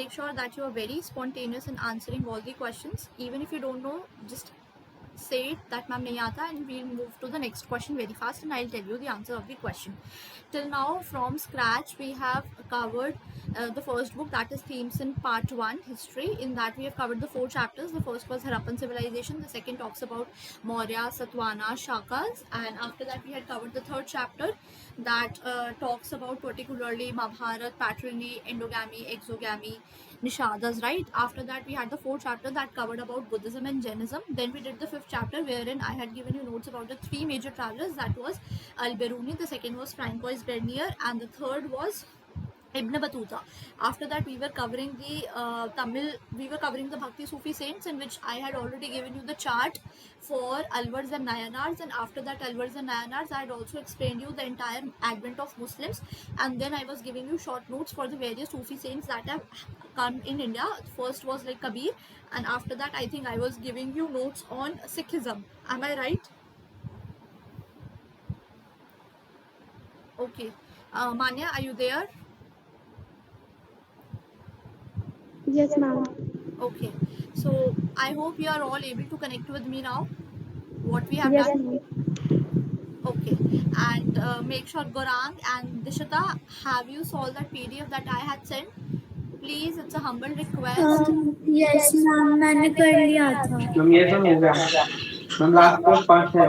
make sure that you are very spontaneous in answering all the questions. Even if you don't know, just say it that ma'am nahi aata, and we'll move to the next question very fast and I'll tell you the answer of the question. Till now, from scratch, we have covered the first book, that is Themes in Part 1, History. In that, we have covered the 4 chapters. The first was Harappan Civilization. The second talks about Maurya, Satavahana, Shakas. And after that, we had covered the third chapter that talks about particularly Mahabharata, patrilineal, endogamy, exogamy, Nishadas, right? After that, we had the fourth chapter that covered about Buddhism and Jainism. Then we did the fifth chapter wherein I had given you notes about the 3 major travelers. That was Al-Biruni, the second was Francois Bernier, and the third was Ibn Battuta. After that, we were covering the the Bhakti Sufi saints, in which I had already given you the chart for Alwars and Nayanars, and after that Alwars and Nayanars, I had also explained you the entire advent of Muslims, and then I was giving you short notes for the various Sufi saints that have come in India. First was like Kabir, and after that I think I was giving you notes on Sikhism. Am I right? Okay. Manya, are you there? Yes, ma'am. Okay, so I hope you are all able to connect with me now. What we have Yes, done. ma'am. Okay, and make sure Gorang and Dishita, have you solved that PDF that I had sent? Please, it's a humble request. Yes ma'am मैंने कर लिया था ma'am ये सब हो गया ma'am last पे 5 है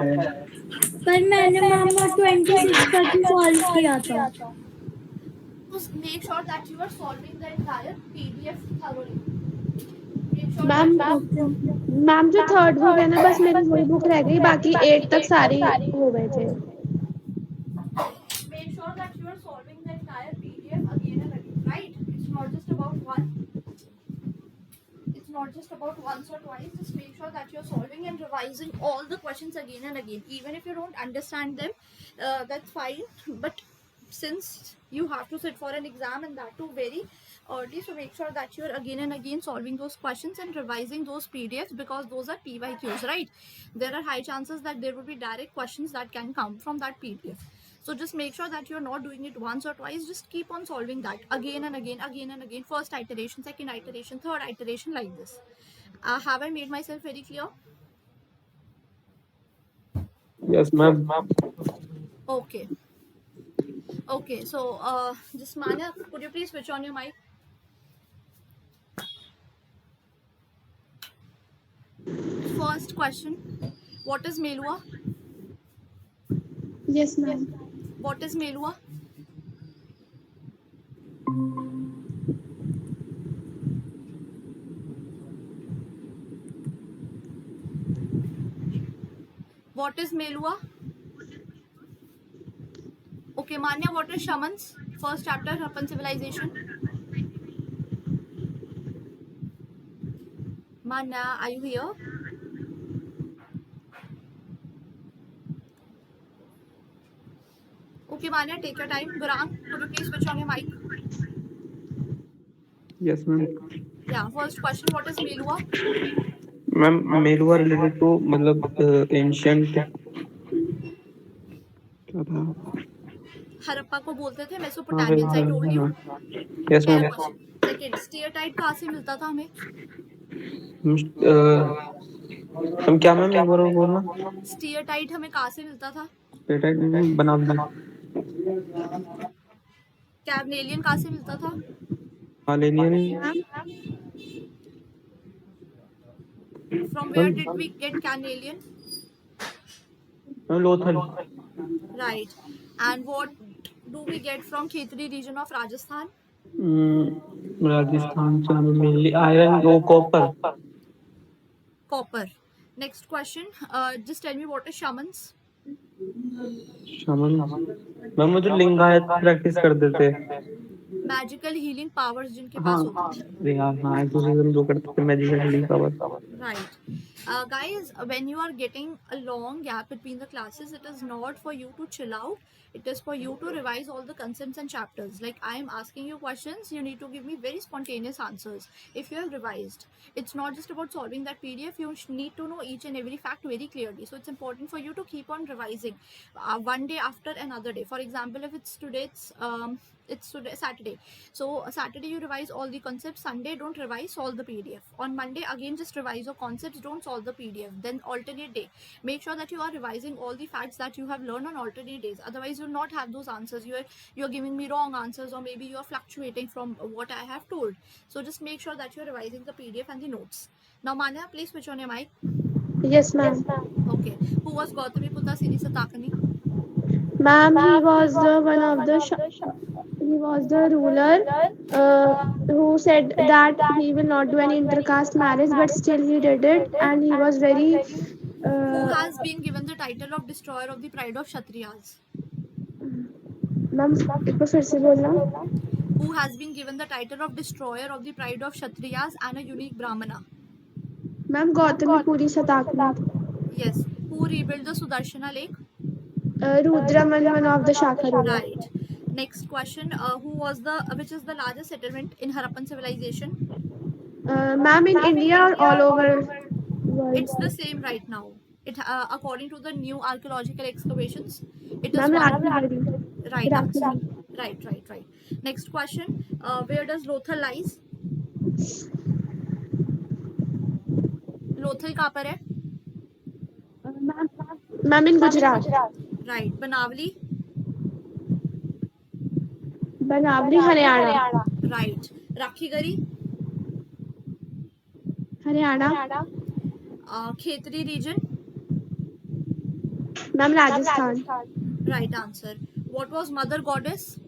पर मैंने मैम 26 तक ही सॉल्व किया था Just make sure that you are solving the entire PDF thoroughly. Make sure ma'am that okay ma'am जो थर्ड बुक है ना, बस मेरी वही बुक रह गई, बाकी 8 तक सारे हो गए थे. make sure that you are solving the entire PDF again and again, right? It's not just about one. It's not just about once or twice. Just make sure that you're solving and revising all the questions again and again. Even if you don't understand them, that's fine. But since you have to sit for an exam, and that too very early, so make sure that you're again and again solving those questions and revising those PDFs, because those are PYQs, right? There are high chances that there will be direct questions that can come from that PDF. So just make sure that you're not doing it once or twice. Just keep on solving that again and again, again and again. First iteration, second iteration, third iteration, like this. Have I made myself very clear? Yes ma'am Okay. Okay. So just Manya, could you please switch on your mic? First question. What is Melua? Yes, ma'am. What is Melua? What is Melua? Okay, Manya, what is Shamans? First chapter, Harappan Civilization. Manya, are you here? Okay, Manya, take your time. Gurang, could you please switch on your mic? Yes ma'am Yeah, first question, what is Melua? Ma'am Melua related to मतलब ancient क्या था हरप्पा को बोलते थे हाँ Mesopotamians, I told you. Yes पहला ma'am question. Second, steatite कहाँ से मिलता था हमें? हम क्या मैम एक बार और बोलना स्टीयरटाइट हमें कहाँ से मिलता था? बेटा बना दी कैवनेलियन कहाँ से मिलता था? हालेनियन From where did we get carnelian? Lothal Right. And what do we get from Khetri region of Rajasthan? Rajasthan से हमें मेनली आयरन वो copper Copper. Next question. Just tell me what is shamans? शमन मैम मुझे लिंगायत प्रैक्टिस करते थे Magical healing powers जिनके हाँ पास होती थी. अरे यार हाँ एक्सोसिज्म जो करते थे magical healing power Right. Guys, when you are getting a long gap between the classes, it is not for you to chill out. It is for you to revise all the concepts and chapters. Like I am asking you questions, you need to give me very spontaneous answers. If you have revised, it's not just about solving that PDF. You need to know each and every fact very clearly. So it's important for you to keep on revising one day after another day. For example, if it's today's it's today Saturday. So Saturday you revise all the concepts, Sunday don't revise, solve the PDF. On Monday again just revise your concepts, don't solve the PDF. Then alternate day, make sure that you are revising all the facts that you have learned on alternate days, otherwise you'll not have those answers. You're giving me wrong answers, or maybe you're fluctuating from what I have told. So just make sure that you're revising the PDF and the notes. Now Manya, please switch on your mic. Yes, ma'am. Okay, who was Gautami Putta Siri Satakani? Ma'am, he was the one of the he was the ruler who said that he will not do any intercaste marriage, but still he did it, and he was very Who uh, has been given the title of destroyer of the pride of Kshatriyas? Ma'am एक बार फिर से बोलना. Who has been given the title of destroyer of the pride of Kshatriyas and a unique Brahmana? Ma'am Gautami पूरी शताकनी. Yes. Who rebuilt the Sudarshana Lake? Rudraman, one of the Shaka ruler. Right. Next question. Which is the largest settlement in Harappan civilization? Ma'am, in India or all over world? It's the same right now. According to the new archaeological excavations, it is Ma'am, one. Rakhigarhi. Right answer. Rakhigarhi. Right. Next question. Where does Lothal lies? Lothal कहाँ पर है? Ma'am, in Gujarat. Right. Banavli? Banavli, Haryana. Right. Rakhigari? Haryana. Khetri region? Ma'am, Rajasthan. Right answer. What was Mother Goddess?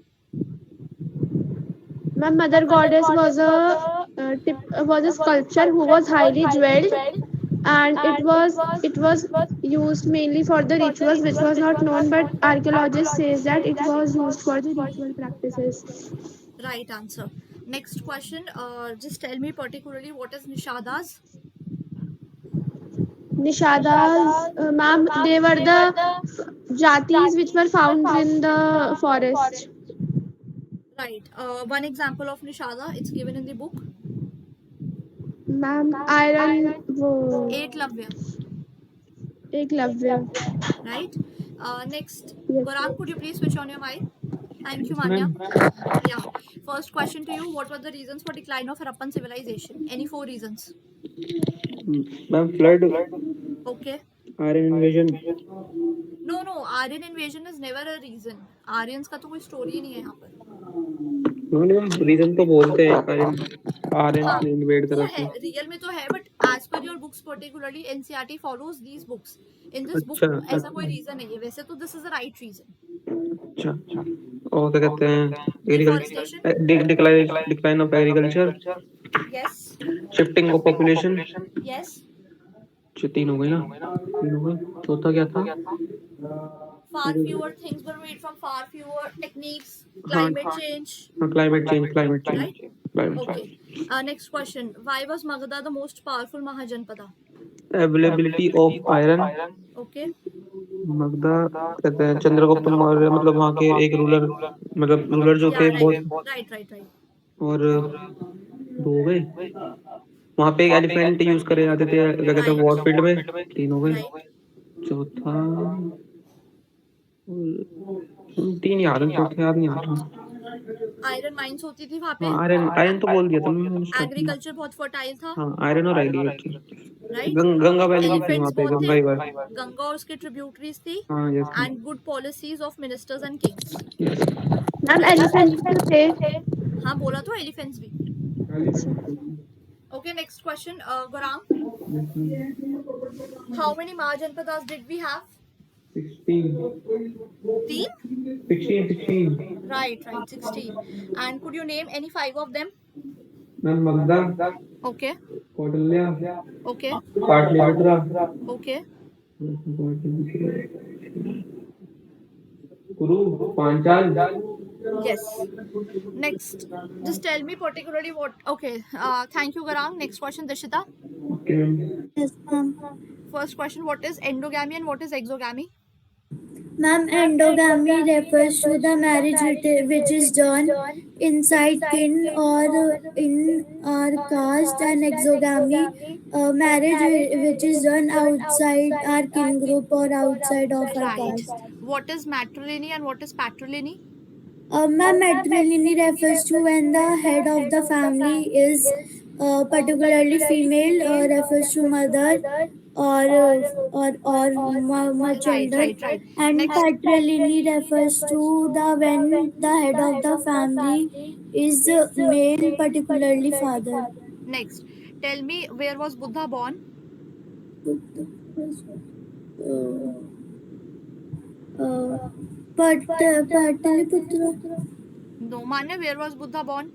Ma'am, Mother Goddess was a sculpture who was highly jeweled, and it was used mainly for the rituals, which was not known, but archaeologists says that it was used for the ritual practices. Right answer. Next question. Just tell me particularly what is Nishadas? Nishadas, ma'am, they were the jatis which were found in the forest. Right. One example of Nishada. It's given in the book. Ma'am, iron, Eklavya. Eklavya. Right. Next. Yes. Gaurang, could you please switch on your mic? Thank you, Yes, Manya. ma'am. Yeah. First question to you. What were the reasons for decline of Harappan civilization? Any 4 reasons? Ma'am, flood, Okay. Aryan invasion. No. Aryan invasion is never a reason. Aryans का तो कोई story ही नहीं है यहाँ पर. उन्होंने ma'am reason तो बोलते हैं आर्यन हाँ, ने इन्वेड वो करा है, था. रियल में तो है, but as per your books particularly NCERT follows these books. In this book अच्छा. ऐसा कोई रीजन नहीं है. वैसे तो this is the right reason. अच्छा. और क्या कहते हैं Deforestation. Decline of agriculture, Yes. Shifting of population. Yes. तीन हो गए ना, तीन हो गए. चौथा क्या था? Far fewer things were made from far fewer techniques. Climate change. Climate change. Right. Okay. Next question. Why was Magadha the most powerful Mahajanpada? Availability of iron. Okay. Magadha कहते हैं चंद्रगुप्त मौर्य, मतलब वहाँ के एक रूलर, मतलब रूलर जो थे Yeah. बहुत. Right. और दो हो गए. वहाँ पे एक एलिफेंट यूज करे जाते थे, क्या कहते हैं, वॉर फील्ड में. तीन हो गए. Right. चौथा तीन याद है, चौथा याद नहीं आ रहा. आयरन माइंस होती थी वहाँ पे. आयरन तो बोल दिया था मैंने starting में. एग्रीकल्चर बहुत फर्टाइल था. हाँ, आयरन और एग्रीकल्चर. राइट. गंगा वैली भी थी वहाँ एलिफेंट्स पे, बहुत गंगा थे. रिवर. गंगा और उसके ट्रिब्यूटरीज थी. हाँ, yes. And good policies of ministers and Kings. Ma'am, elephant थे. हाँ, बोला तो एलिफेंट्स भी. Okay, next question. Gaurang, how many Mahajanpadas did we have? 16. 16? Right, 16. And could you name any 5 of them? Ma'am, Magadha, Okay. Kautilya, Okay. Pataliputra, Okay. कुरु, Panchal. Yes. Next, just tell me particularly what. Okay. Thank you, Gaurang. Next question, Dishita. Okay. Yes, ma'am. First question: what is endogamy and what is exogamy? Ma'am, endogamy refers to the marriage which is done inside kin or in our caste, and exogamy, marriage which is done outside our kin group or outside of our Right. caste. What is matrilineal and what is patrilineal? Ma'am, matrilineal refers to when the head of the family is particularly female, refers to mother or Right, children, right, right. and Next, patrilineal refers to the when the head of the family is male, particularly father. next. Tell me, where was Buddha born? Uh, uh, Pataliputra. No, Manya, where was Buddha born?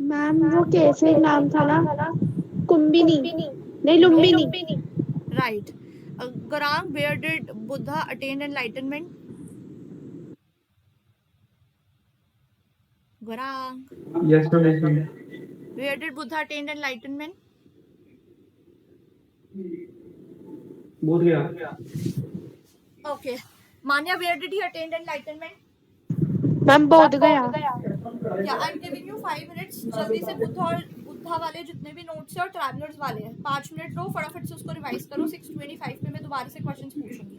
Ma'am वो कैसे एक नाम था ना, कुंभिनी, नहीं No. Lumbini. Right. Garang, where did Buddha attain enlightenment? Garang, Yes, ma'am. Yes, ma'am. where did Buddha attain enlightenment? बोध गया. Okay. Manya, where did he attain enlightenment? Ma'am बोध गया. Yeah, I'm giving you 5 minutes. जल्दी से बुद्धा वाले जितने भी notes है और ट्रैवलर्स वाले हैं 5 मिनट लो, फटाफट से उसको रिवाइज करो. 6:25 पे मैं दोबारा से क्वेश्चंस पूछूंगी.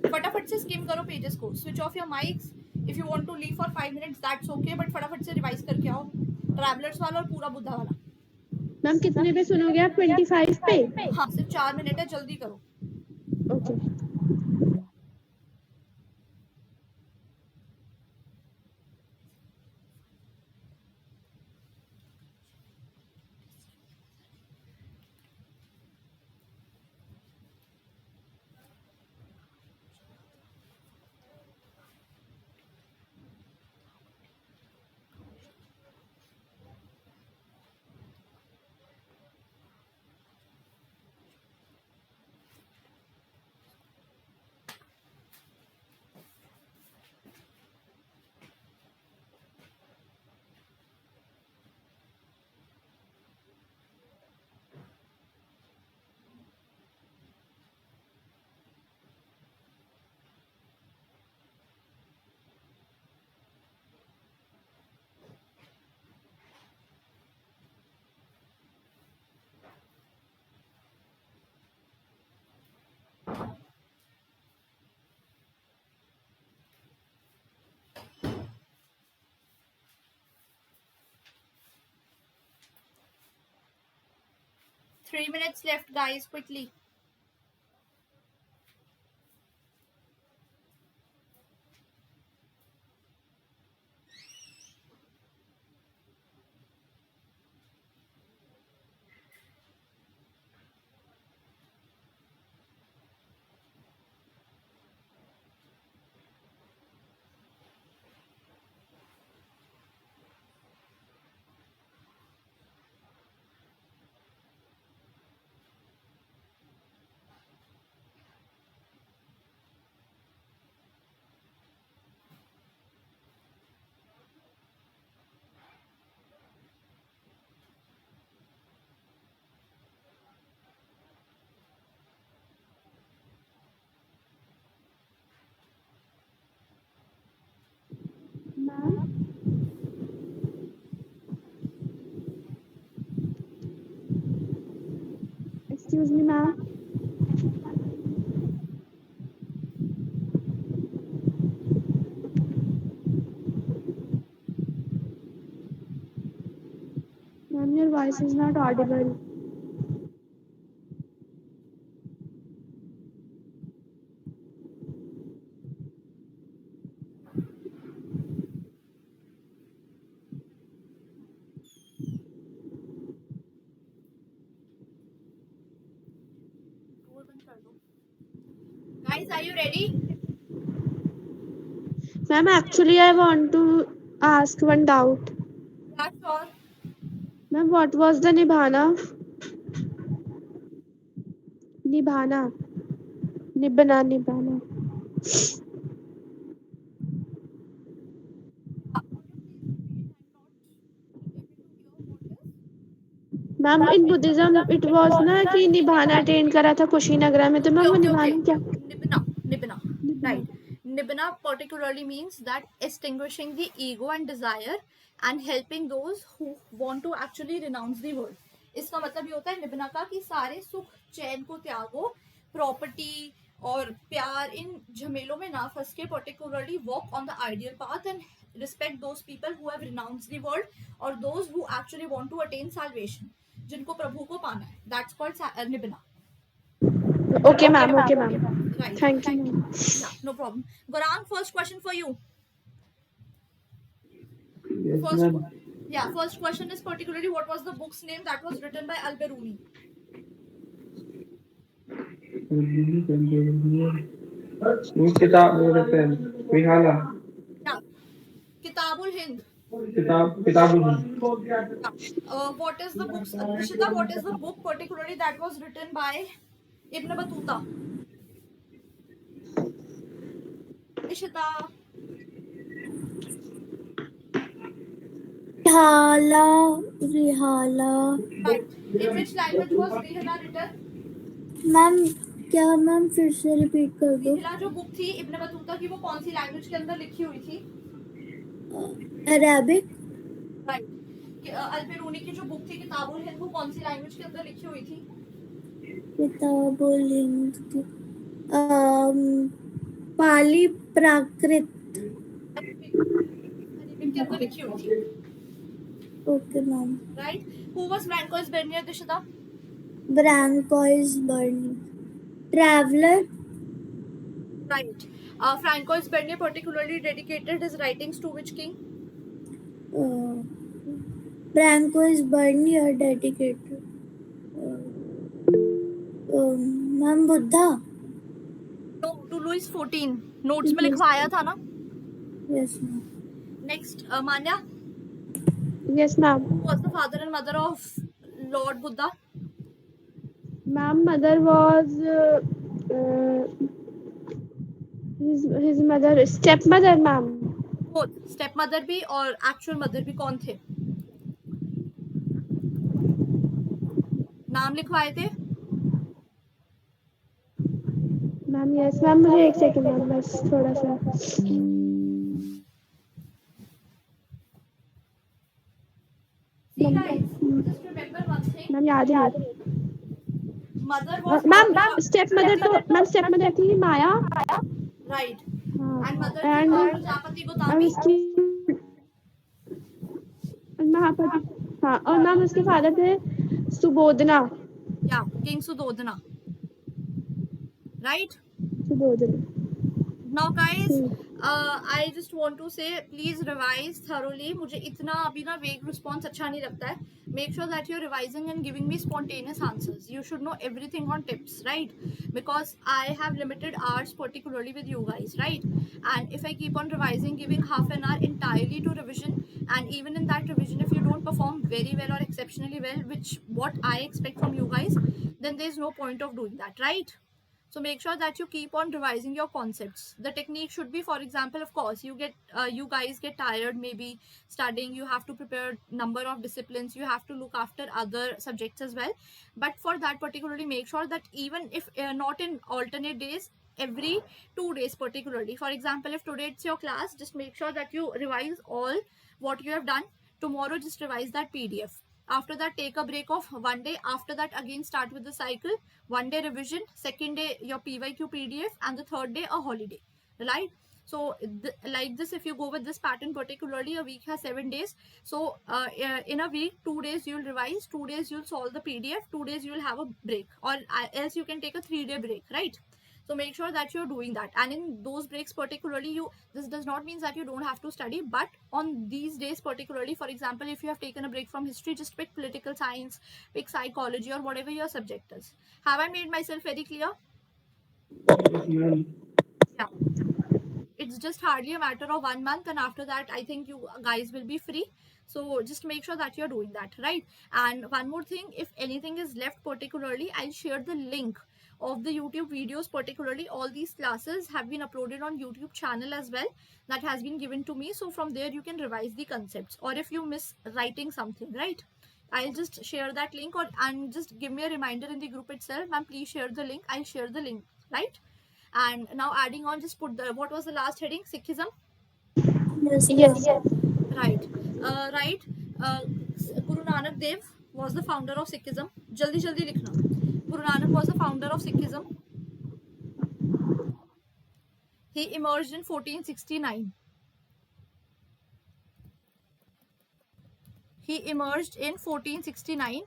फटाफट से स्किम करो पेजेस को. Switch off your mics. If you want to leave for 5 minutes that's okay, but फटाफट से रिवाइज करके आओ. ट्रैवलर्स वाला और पूरा बुद्धा वाला. मैम कितने पे सुनोगे आप? 25 पे. हाँ, सिर्फ 4 मिनट है, जल्दी करो. Okay. Three minutes left, guys, quickly. Ma'am excuse me ma'am. Ma'am your voice is not audible. Guys, are you ready? Ma'am, actually I want to ask one doubt. Yeah, sure. Ma'am, what was the Nibhana? Nibhana. Nibhana. Ma'am in Buddhism it was ना कि निभाना attend करा था कुशीनगर में, तो ma'am वो निभाना क्या? Nibbana. Right. Nibbana particularly means that extinguishing the ego and desire and helping those who want to actually renounce the world. इसका मतलब ये होता है निब्बना का कि सारे सुख चैन को त्यागो, प्रॉपर्टी और प्यार इन झमेलों में ना फंस के particularly walk on the ideal path and respect those people who have renounced the world और those who actually want to attain salvation, जिनको प्रभु को पाना है. That's called nibbana. Okay, ma'am. Okay, ma'am. Right. Thank you, ma'am. Yeah, no problem. Gorang, first question for you. Yes, First, ma'am. yeah, first question is particularly what was the book's name that was written by Al-Biruni? Which किताब reference? विहाला. Yeah, Kitabul Hind. किताबुल. What is the book? Nishita, what is the book particularly that was written by Ibn Battuta? Nishita. रिहाला. Right. In which language was Rihla written? Ma'am क्या ma'am फिर से repeat कर दो. Rihla जो book थी Ibn Battuta की वो कौन सी लैंग्वेज के अंदर लिखी हुई थी? अरेबिक. Right. अल-बिरूनी की जो बुक थी किताबुल हिंद वो कौन सी लैंग्वेज के अंदर लिखी हुई थी? किताबुल हिंद. पाली प्राकृत. अरेबिक के अंदर लिखी हुई थी. Okay ma'am. Right. Who was Francois Bernier, Dishita? Francois Bernier. Traveller. Right. Francois Bernier particularly dedicated his writings to which king? ब्रांकोइस बर्नी और dedicated. Ma'am Buddha. No, to Louis XIV. Notes में लिखवाया था ना? Yes ma'am. Next, Manya. Yes, ma'am. Who was the father and mother of Lord Buddha? Ma'am, mother was his mother, stepmother, ma'am. Both. Stepmother भी और actual mother भी कौन थे? नाम लिखवाए थे? मैम यस मैम, मुझे एक सेकंड मैम, बस थोड़ा सा. See guys, just remember one thing. Ma'am याद ही नहीं. Mother was मैम स्टेपमदर तो मैम स्टेपमदर थी माया. right. हाँ. And mother And प्रजापति और गोतामी. उसकी महापति. हाँ, और मैम उसके फादर थे सुबोधना. Yeah, King Sudodana. Right. सुबोधना. Now guys, I just want to say please revise thoroughly. मुझे इतना अभी ना vague response अच्छा नहीं लगता है. Make sure that you're revising and giving me spontaneous answers. You should know everything on tips, right? Because I have limited hours particularly with you guys, right? And if I keep on revising, giving half an hour entirely to revision, and even in that revision if you don't perform very well or exceptionally well, which what I expect from you guys, then there's no point of doing that, right? So make sure that you keep on revising your concepts. The technique should be, for example, of course, you guys get tired maybe studying. You have to prepare number of disciplines. You have to look after other subjects as well. But for that particularly, make sure that even if not in alternate days, every 2 days particularly. For example, if today it's your class, just make sure that you revise all what you have done. Tomorrow, just revise that PDF. After that, take a break of 1 day. After that, again start with the cycle. 1 day revision, second day your PYQ PDF, and the third day a holiday, right? So like this, if you go with this pattern particularly, a week has 7 days. So in a week, 2 days you'll revise, 2 days you'll solve the PDF, 2 days you'll have a break, or else you can take a 3-day break, right? So make sure that you're doing that, and in those breaks particularly, this does not mean that you don't have to study, but on these days particularly, for example, if you have taken a break from history, just pick political science, pick psychology, or whatever your subject is. Have I made myself very clear? Yeah. It's just hardly a matter of 1 month, and after that I think you guys will be free. So just make sure that you're doing that, right? And one more thing, if anything is left particularly, I'll share the link of the YouTube videos. Particularly all these classes have been uploaded on YouTube channel as well, that has been given to me. So from there you can revise the concepts, or if you miss writing something, right, I'll just share that link, and just give me a reminder in the group itself, and please share the link. I'll share the link, right? And now adding on, just put what was the last heading? Sikhism. Yes. Right. Guru Nanak Dev was the founder of Sikhism. Jaldi likhna. Guru Nanak was the founder of Sikhism. He emerged in 1469. He emerged in 1469.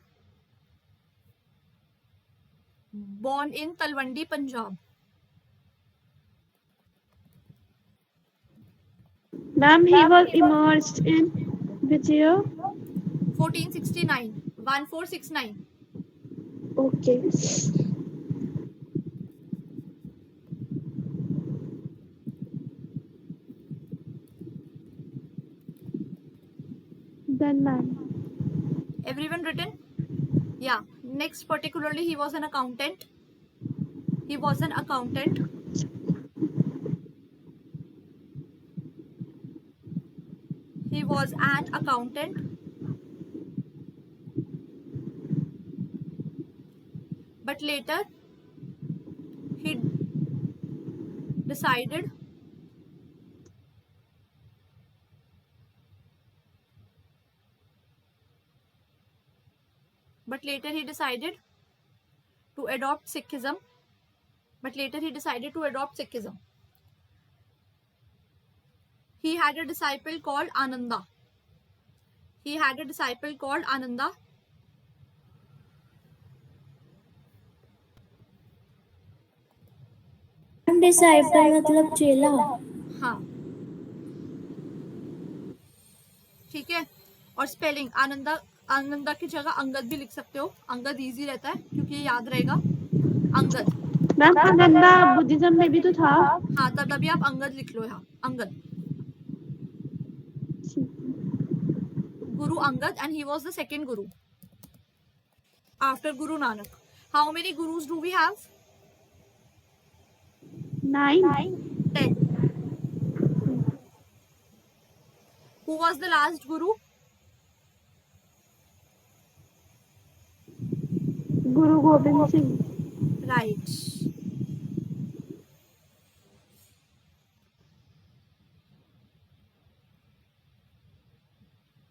Born in Talwandi, Punjab. Ma'am, he was immersed in which year? 1469. 1469. Okay. Done, ma'am. Everyone written? Yeah. Next, particularly, he was an accountant. He was an accountant. He was an accountant. But later, he decided to adopt Sikhism. He had a disciple called Ananda. Disciple मतलब चेला। हाँ, ठीक है। और spelling Ananda की जगह अंगद भी लिख सकते हो। अंगद इजी रहता है क्योंकि ये याद रहेगा। अंगद। मैम आनंदा बुद्धिज्म में भी तो था। हाँ, तभी आप अंगद लिख लो यहाँ। Angad, Guru Angad, and he was the second Guru after Guru Nanak. How many gurus do we have? 9. 10. Who was the last Guru? Guru Gobind Singh. Right.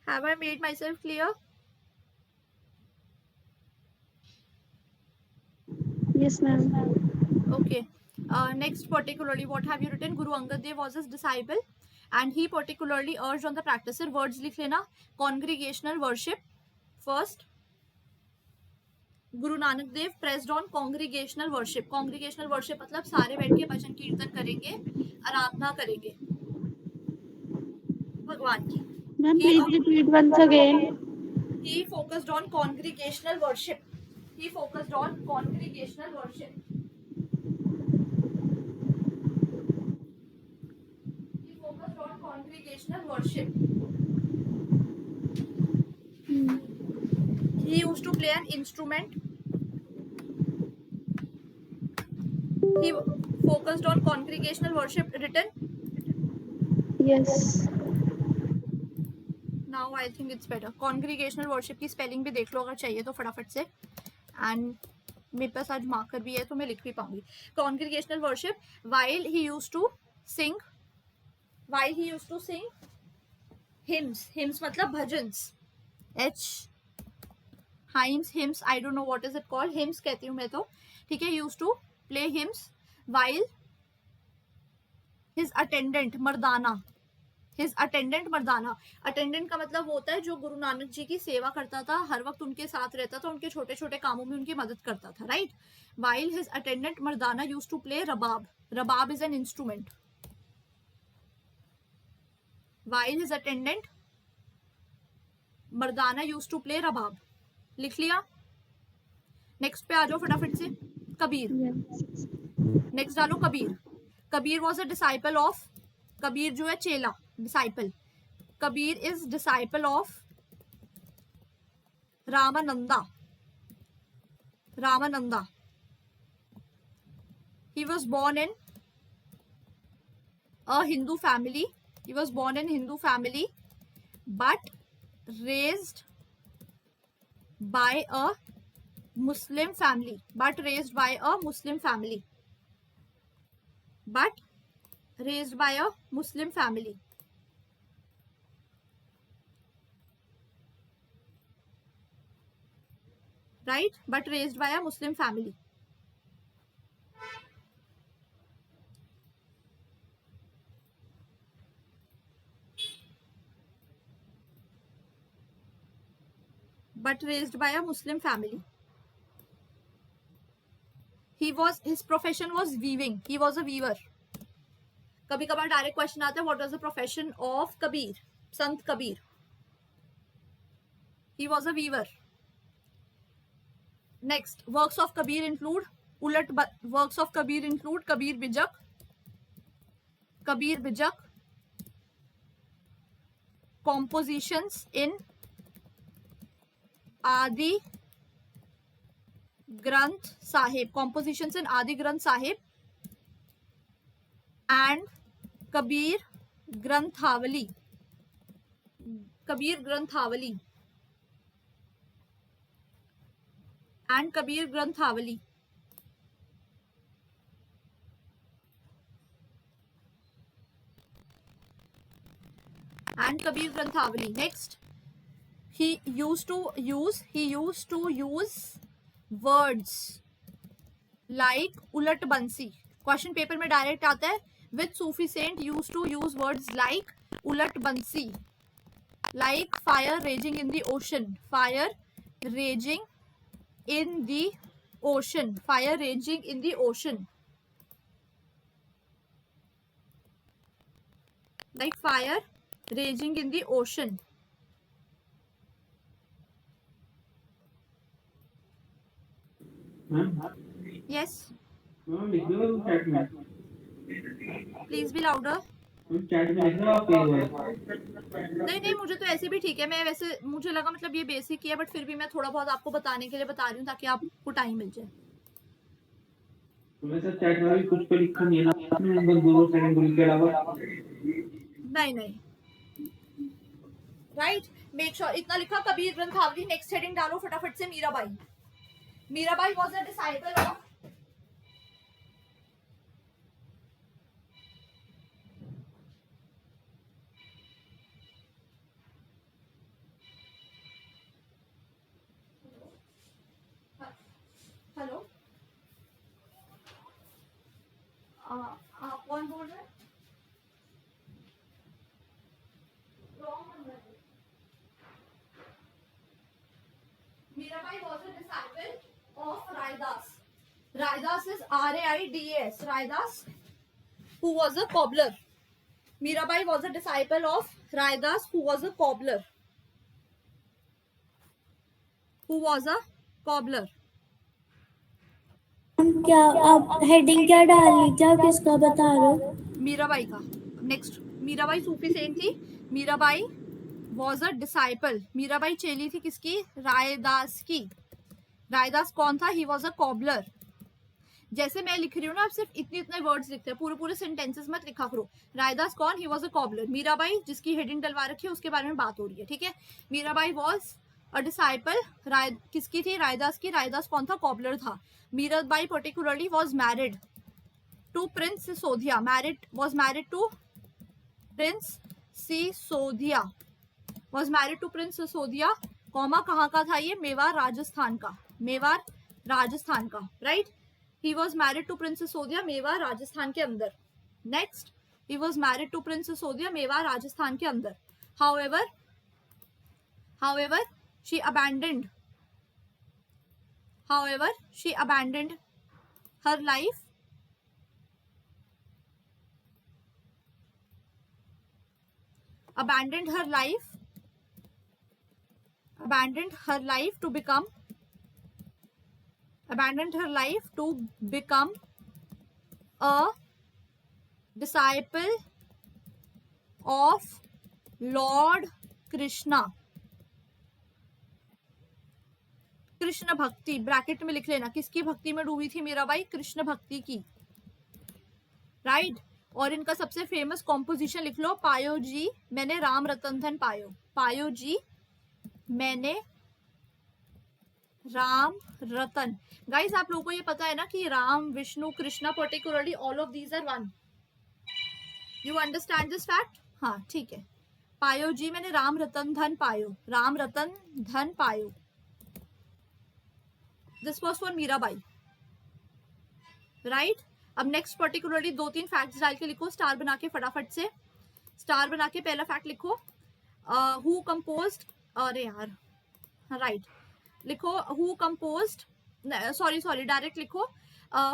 Have I made myself clear? Yes, ma'am. Okay. Next, particularly, what have you written? Guru Angad Dev was his disciple, and he particularly urged on the practicer. Words लिख लेना. Congregational worship. First, Guru Nanak Dev pressed on congregational worship. Congregational worship मतलब सारे बैठ के भजन कीर्तन करेंगे, आराधना करेंगे भगवान की. Ma'am, please repeat once again. He focused on congregational worship. He focused on congregational worship. He focused on congregational worship. He used to play an instrument. He focused on congregational worship. Written? Yes. Now I think it's better. Congregational worship की spelling भी देख लो अगर चाहिए तो फटाफट से. And मेरे पास आज मार्कर भी है तो मैं लिख भी पाऊंगी. Congregational worship, while he used to sing hymns मतलब bhajans. Hymns, I don't know what is it called. Hymns कहती हूँ मैं तो. ठीक है, used to play hymns while his attendant Mardana. Attendant का मतलब होता है जो गुरु नानक जी की सेवा करता था, हर वक्त उनके साथ रहता था, उनके छोटे छोटे कामों में उनकी मदद करता था. Right. While his attendant Mardana used to play रबाब. रबाब is an instrument. While his attendant Mardana used to play रबाब. लिख लिया. नेक्स्ट पे आ जाओ फटाफट से. कबीर. नेक्स्ट डालो Kabir. Kabir was a disciple of. Kabir जो है चेला, disciple. Kabir is disciple of Ramananda. He was born in a Hindu family. But raised by a Muslim family. Right? But raised by a Muslim family. but raised by a Muslim family. His profession was weaving. He was a weaver. कभी कभार direct question आता है, what was the profession of Kabir, Sant Kabir? He was a weaver. Next, works of Kabir include works of Kabir include Kabir Bijak, compositions in Adi Granth Sahib, and Kabir Granthawali. And Kabir Granthawali. Next, he used to use words like ulat bansi. Question paper में direct आता है, which Sufi saint used to use words like ulat bansi, like fire raging in the ocean, like fire raging in the ocean. Yes, ma'am लिख दो chat में, please be louder. Chat में लिख दो आप पेज वाइज। नहीं मुझे तो ऐसे भी ठीक है, मैं वैसे मुझे लगा मतलब ये बेसिक ही है, बट फिर भी मैं थोड़ा बहुत आपको बताने के लिए बता रही हूँ ताकि आपको टाइम मिल जाए। वैसे चैट में भी कुछ पे लिखा नहीं है ना आपने, बस 2 सेकंड बोल के अलावा नहीं राइट, मेक श्योर इतना लिखा कबीर ग्रंथावली। नेक्स्ट हेडिंग डालो फटाफट से, Mirabai was a disciple of hello, आप कौन बोल रहे हैं? Mirabai was a disciple of Raidas. Raidas is R-A-I-D-A-S. Raidas, who was a cobbler. Mirabai was a disciple of Raidas, who was a cobbler. क्या आप हेडिंग क्या डाली थी, आप किसका बता रहे हो? मीराबाई का। नेक्स्ट, मीराबाई सूफी सेंट थी। Mirabai was a disciple. Mirabai चेली थी किसकी? रायदास की। रायदास कौन था? He was a cobbler. जैसे मैं लिख रही हूँ ना, आप सिर्फ इतने वर्ड्स लिखते हैं, पूरे सेंटेंसेस मत लिखा करो। रायदास कौन? He was a cobbler. Mirabai जिसकी हेडिंग डलवा रखी है उसके बारे में बात हो रही है, ठीक है। मीराबाई वॉज अ डिसाइपल किसकी थी? रायदास की। रायदास कौन था? कॉबलर था। Mirabai particularly was married to prince Sisodia. Was married to prince Sisodia. Was married to prince Sisodia, comma कहाँ का था ये? मेवाड़ राजस्थान का, right. He was married to prince Sisodia, Mewar Rajasthan के अंदर। Next, he was married to prince Sisodia, Mewar Rajasthan के अंदर। However, she abandoned her life to become a disciple of Lord Krishna। Krishna भक्ति, ब्रैकेट में लिख लेना, किसकी भक्ति में डूबी थी मीराबाई? कृष्ण भक्ति की, राइट। और इनका सबसे फेमस कॉम्पोजिशन लिख लो, पायो जी मैंने राम रतन धन पायो। पायो जी मैंने राम रतन। गाइस, आप लोगों को ये पता है ना कि Ram, Vishnu, Krishna, particularly all of these are one. You understand this fact? हाँ, ठीक है। पायो जी मैंने राम रतन धन पायो। राम रतन धन पायो। This was for Mirabai, right. अब नेक्स्ट पर्टिकुलरली 2-3 फैक्ट्स डाल के लिखो, स्टार बना के फटाफट से। स्टार बना के पहला फैक्ट लिखो, हु कंपोज्ड, अरे यार राइट, लिखो हु कंपोज्ड, सॉरी डायरेक्ट लिखो।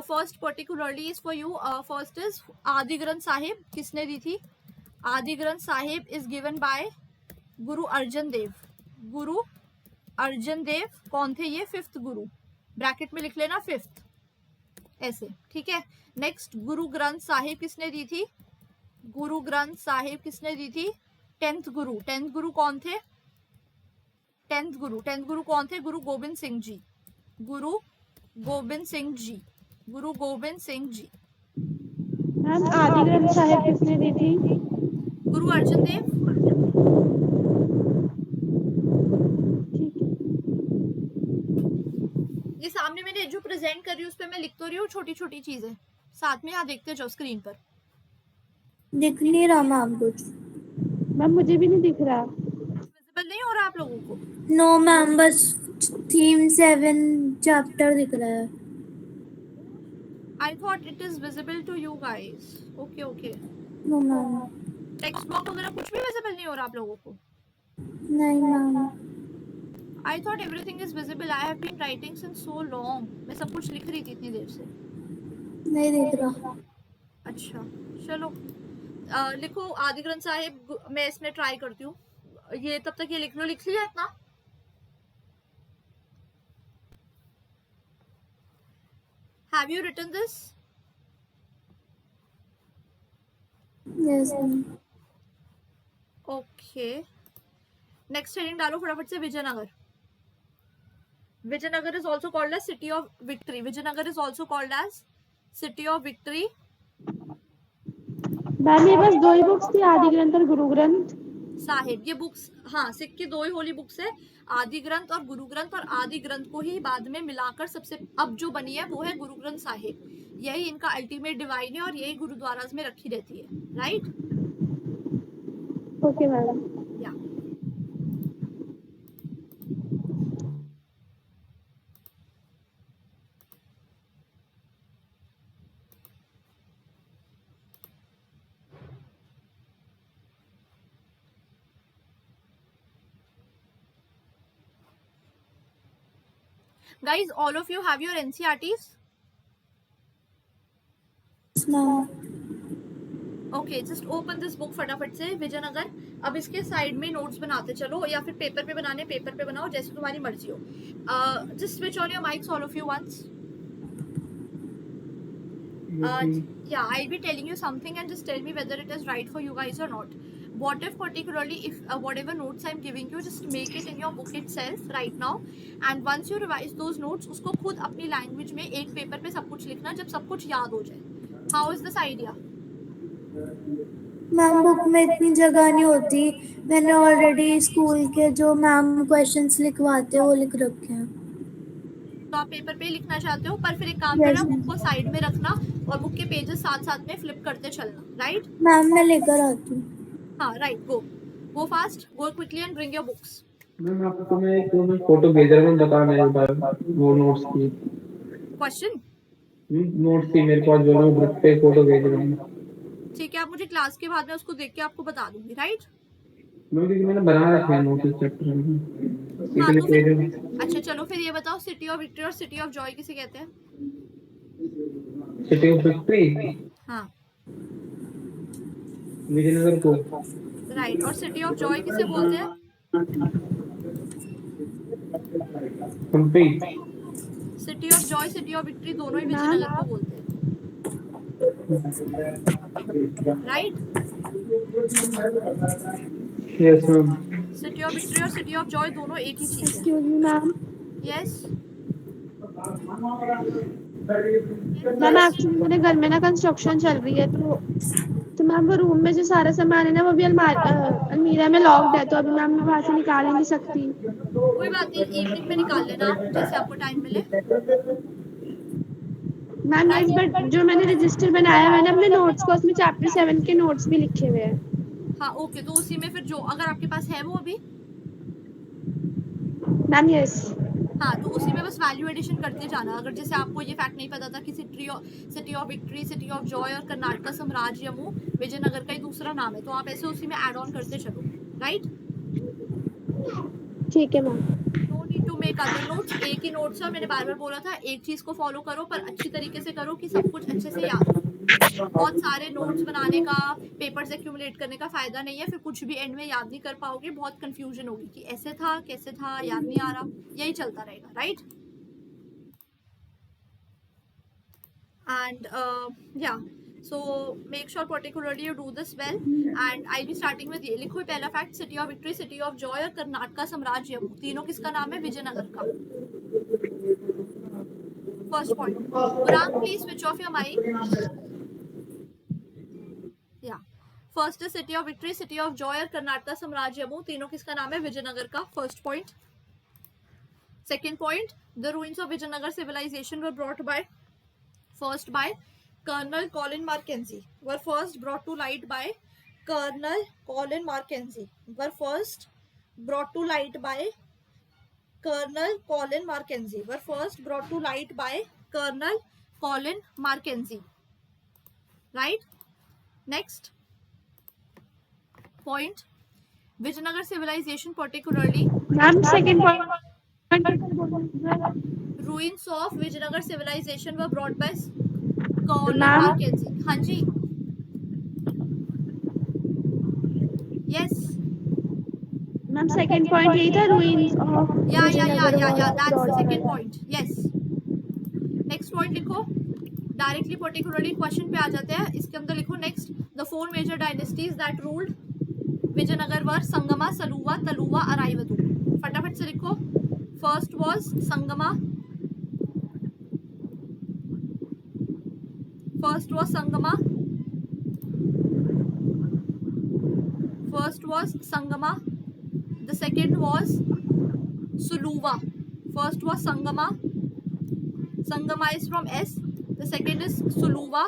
First particularly is for you, first is आदि ग्रंथ साहिब, किसने दी थी? आदि Granth Sahib is given by Guru Arjan Dev. Guru Arjan Dev कौन थे ये? फिफ्थ गुरु, ब्रैकेट में लिख लेना फिफ्थ, ऐसे, ठीक है। नेक्स्ट, गुरु ग्रंथ साहिब किसने दी थी? गुरु ग्रंथ साहिब किसने दी थी? टेंथ गुरु। टेंथ गुरु कौन थे? टेंथ गुरु कौन थे? गुरु गोबिंद सिंह जी। गुरु गोबिंद सिंह जी, गुरु गोबिंद सिंह जी। मैम आदि ग्रंथ साहिब किसने दी थी? गुरु अर्जन देव। ये सामने मैंने जो प्रेजेंट कर रही हूँ उस पर मैं लिख तो रही हूँ छोटी छोटी चीजें, साथ में यहाँ देखते जाओ स्क्रीन पर। दिख नहीं रहा मैम कुछ। मैम मुझे भी नहीं दिख रहा। विजिबल नहीं हो रहा आप लोगों को? नो मैम, बस थीम 7 चैप्टर दिख रहा है। I thought it is visible to you guys. Okay, okay. No ma'am. Text box वगैरह कुछ भी विजिबल नहीं हो रहा आप लोगों को? नहीं ma'am. I thought everything is visible. I have been writing since so long. मैं सब कुछ लिख रही थी इतनी देर से। नहीं दिख रहा। अच्छा, चलो लिखो आदि ग्रंथ साहिब। मैं इसमें ट्राई करती हूँ, ये तब तक ये लिख लो। लिख लिया इतना? Have you written this? Yes ma'am. Okay. Next heading डालो फटाफट से, Vijayanagar. Vijayanagar is also called as city of victory. Vijayanagar is also called as city of victory. Ma'am ये बस दो ही बुक्स थी, आदि ग्रंथ और गुरु ग्रंथ साहिब। ये बुक्स, हाँ, सिख की दो ही होली बुक्स है, आदि ग्रंथ और गुरु ग्रंथ। और आदि ग्रंथ को ही बाद में मिलाकर सबसे अब जो बनी है वो है गुरु ग्रंथ साहिब। यही इनका अल्टीमेट डिवाइन है और यही गुरुद्वाराज में रखी रहती है, राइट? Okay ma'am. या guys, all of you have your NCERTs? Okay, just open this book फटाफट से, विजयनगर। अब इसके साइड में नोट्स बनाते चलो, या फिर पेपर पे बनाने पेपर पे बनाओ, जैसे तुम्हारी मर्जी हो। Just switch on your mics all of you once. Yeah, I'll be telling you something and just tell me whether it is right for you guys or not. What if particularly if whatever notes I'm giving you, just make it in your book itself right now, and once you revise those notes, उसको खुद अपनी language में एक paper पे सब कुछ लिखना जब सब कुछ याद हो जाए। How is this idea? Ma'am book में इतनी जगह नहीं होती, मैंने ऑलरेडी स्कूल के जो मैम क्वेश्चंस लिखवाते हैं वो लिख रखे हैं। तो आप पेपर पे लिखना चाहते हो, पर फिर एक काम करना, बुक को साइड में रखना और बुक के पेजेस साथ साथ में फ्लिप करते चलना, राइट? मैम मैं लेकर आती हूँ। हाँ, right, go fast, go quickly and bring your books. Ma'am आपको मैं एक फोटो भेज रहा हूँ, बता मेरे पास वो नोट्स की क्वेश्चन नोट्स की मेरे पास जो मैं ग्रुप पे फोटो भेज रहा हूँ। ठीक है, आप मुझे क्लास के बाद में उसको देख के आपको बता दूंगी, राइट? मैंने बना रखे हैं नोट्स इस चैप्टर में। हाँ, तो फिर अच्छा चलो, फिर ये बताओ, सिटी ऑफ विक्ट्री और सिटी ऑफ जॉय किसे कहते हैं? सिटी ऑफ विक्ट्री, हाँ, विजयनगर को। राइट। और सिटी ऑफ जॉय किसे बोलते हैं? Hampi. City of joy, city of victory दोनों ही विजयनगर को बोलते हैं, right? Yes ma'am. City of victory और सिटी ऑफ जॉय दोनों एक ही चीज है। Excuse me ma'am. Yes ma'am actually मेरे घर में ना कंस्ट्रक्शन चल रही है, तो मैम वो रूम में जो सारा सामान है ना वो भी अलमीरा में लॉक्ड है, तो अभी मैम मैं वहाँ से निकाल ही नहीं सकती। कोई बात नहीं, इवनिंग में निकाल लेना आप, जैसे आपको टाइम मिले। मैम इस बार जो मैंने रजिस्टर बनाया मैंने अपने नोट्स को, उसमें चैप्टर 7 के नोट्स भी लिखे हुए हैं। हाँ, ओके, तो उसी में फिर जो अगर आपके पास है वो अभी, मैम यस। हाँ, तो उसी में बस वैल्यू एडिशन करते जाना। अगर जैसे आपको ये फैक्ट नहीं पता था कि city of victory, city of Joy और कर्नाटका साम्राज्य विजयनगर का ही दूसरा नाम है, तो आप ऐसे उसी में ऐड ऑन करते चलो, राइट? ठीक है ma'am. Don't make other notes, एक ही नोट्स है, मैंने बार बार बोला था एक चीज को फॉलो करो पर अच्छी तरीके से करो कि सब कुछ अच्छे से याद हो। बहुत सारे नोट्स बनाने का, पेपर्स एक्यूमुलेट करने का फायदा नहीं है, फिर कुछ भी एंड में याद नहीं कर पाओगे, बहुत कंफ्यूजन होगी कि ऐसे था कैसे था, याद नहीं आ रहा, यही चलता रहेगा, right. And yeah, so make sure particularly you do this well, and I'll be starting with ये लिखो पहला fact, city of victory, city of Joy और कर्नाटका साम्राज्य तीनों किसका नाम है? विजयनगर का। First point, Parag, please switch off your mic. Yeah, first is city of victory, city of Joy और कर्नाटका साम्राज्य तीनों किसका नाम है? विजयनगर का। First point. Second point, the ruins of Vijayanagar civilization were brought by first by Colonel Colin Mackenzie, were first brought to light by Colonel Colin Mackenzie, were first brought to light by Colonel Colin Mackenzie, were first brought to light by Colonel Colin Mackenzie, right? Next point, Vijayanagar civilization particularly, Ma'am, second point. ruins of Vijayanagar civilization were brought by Colin Ma'am? Mackenzie. हाँ जी, yes, Ma'am, second point यही था, ruins of yeah, that's the second point, yes. Next point लिखो, directly particularly question पे आ जाते हैं। इसके अंदर लिखो next, the four major dynasties that ruled Vijayanagar were Sangama, Saluva, Tuluva, Aravidu. फटाफट से लिखो। First was Sangama, first was Sangama, first was Sangama, the second was Suluva. First was Sangama, Sangama is from S, the second is Suluva,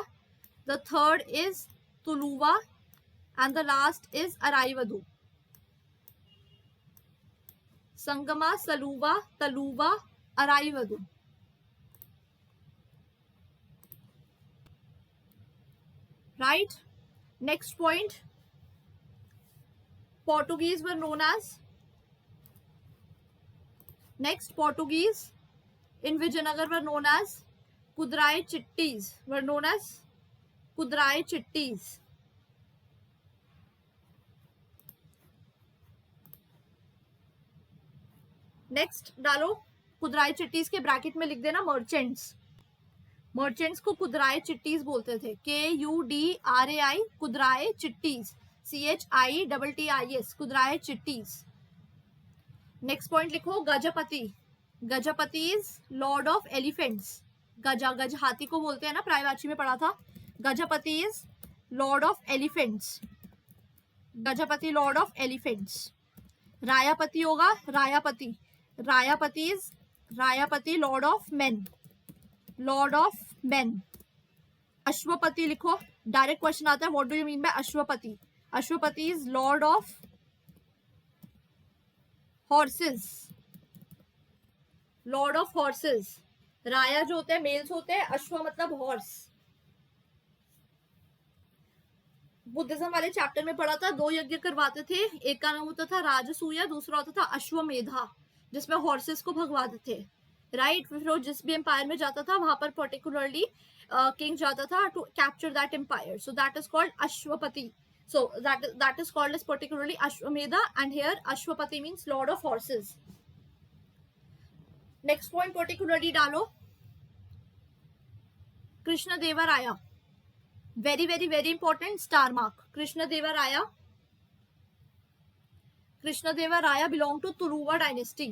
the third is Tuluva, and the last is Araivadu. Sangama, Saluva, Taluva, Araivadu. Right? Next point, Portuguese were known as, next Portuguese in Vijayanagar were known as Kudarai Chittis, were known as Kudarai Chittis. Next डालो, कुदराई चिट्टीज के bracket में लिख देना merchants. Merchants को कुदराई चिट्टीज बोलते थे, KUDRAI, kudirai chettis, CHITTIS, kudirai chettis. Next point लिखो, Gajapati, Gajapati is lord of elephants. गजा, गज हाथी को बोलते हैं ना, प्रायवाची में पढ़ा था। Gajapati is lord of elephants, Gajapati lord of elephants. Rayapati होगा, Rayapati, Rayapati is, Rayapati lord of men, lord of men. Ashwapati लिखो, डायरेक्ट क्वेश्चन आता है, what do you mean by Ashwapati? Ashwapati is lord of horses, lord of horses. Raya जो होते हैं मेल्स होते हैं, अश्व मतलब हॉर्स। बुद्धिज्म वाले चैप्टर में पढ़ा था, 2 यज्ञ करवाते थे, एक का नाम होता था राजसूया, दूसरा होता था अश्वमेधा, जिसमें हॉर्सेस को भगवाते थे, राइट। फिर जिस भी एम्पायर में जाता था वहां पर पर्टिकुलरली किंग जाता था to capture that empire, so that is called Ashwapati, so that is called as particularly Ashwamedha, and here Ashwapati means lord of horses. Next point particularly डालो, Krishna Deva Raya, very very very important star mark, Krishna Deva Raya, Krishna Deva Raya belong to Tuluva dynasty,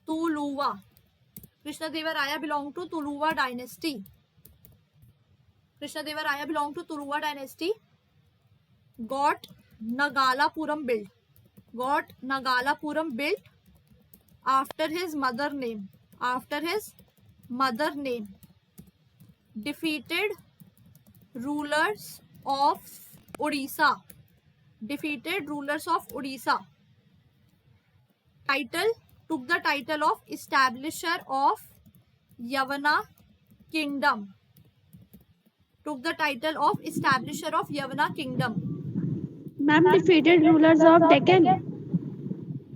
Tuluva, Krishna Deva Raya belong to Tuluva dynasty, Krishna Deva Raya belong to Tuluva dynasty, got Nagalapuram built, got Nagalapuram built after his mother name, after his mother name, defeated rulers of Odisha, defeated rulers of Odisha. Title, took the title of establisher of Yavana kingdom, took the title of establisher of Yavana kingdom. Ma'am, defeated rulers of Deccan.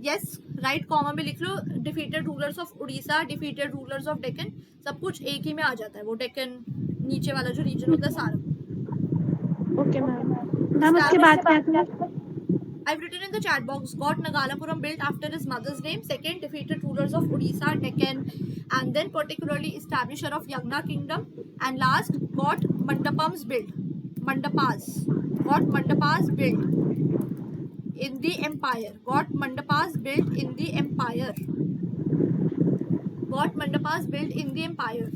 Yes, right comma में लिख लो defeated rulers of Orissa, defeated rulers of Deccan, सब कुछ एक ही में आ जाता है, वो डेक्कन नीचे वाला जो रीजन होता है सारा। Okay ma'am. मैम उसके बाद क्या था? I've written in the chat box, got Nagalapuram built after his mother's name. Second, defeated rulers of Odisha, Deccan, and then particularly establisher of Yagna kingdom. And last, got Mandapams built. Mandapas. Got Mandapas built in the empire. Got Mandapas built in the empire. Got Mandapas built in the empire.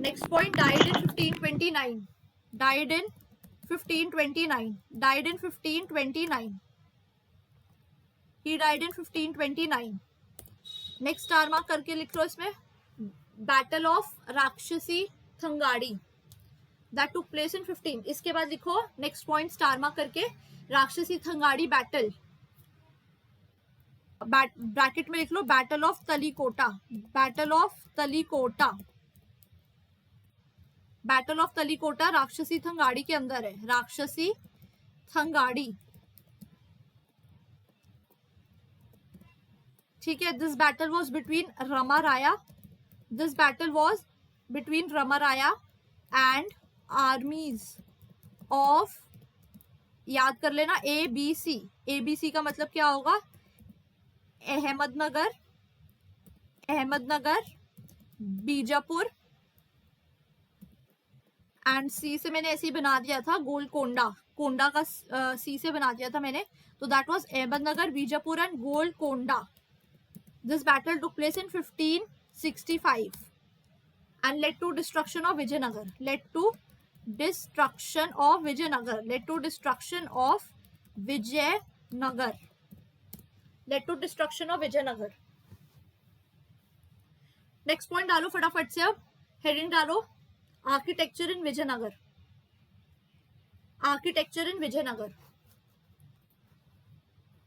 Next point, died in 1529. Died in 1529. Died in 1529. He died in 1529. Next star mark करके लिख लो इसमें, battle of राक्षसी थंगाड़ी that took place in 15। इसके बाद लिखो next point star mark करके, राक्षसी थंगाड़ी battle, bracket में लिख लो battle of Talikota. Battle of Talikota, battle of Talikota Rakshasi Tangadi के अंदर है, राक्षसी थंगाड़ी, ठीक है। This battle was between Ramaraya, this battle was between Ramaraya and armies of, याद कर लेना ABC। ABC का मतलब क्या होगा, अहमदनगर, अहमदनगर, बीजापुर, एंड सी से मैंने ऐसे ही बना दिया था गोलकोंडा, कोंडा का सी से बना दिया था मैंने, तो that was Ahmednagar, Bijapur and Golconda. This battle took place in 1565 and led to destruction of Vijayanagar. Led to destruction of Vijayanagar. Led to destruction of Vijayanagar. Led to destruction of Vijayanagar. Next point डालो फटाफट से, अब heading डालो architecture in Vijayanagar, architecture in Vijayanagar,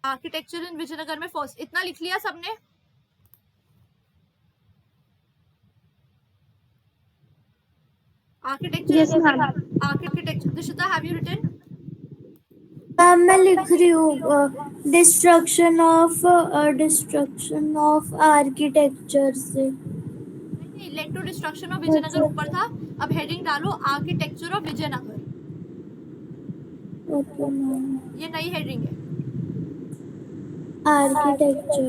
architecture in Vijayanagar में first इतना लिख लिया सबने, architecture, Yes, ma'am. Architecture, Dishita have you written? मैं लिख रही हूँ डिस्ट्रक्शन ऑफ आर्किटेक्चर से। Led to destruction of Vijayanagar ऊपर था, अब हेडिंग डालो architecture of Vijayanagar. Okay ma'am, ये नई हेडिंग है, आर्किटेक्चर।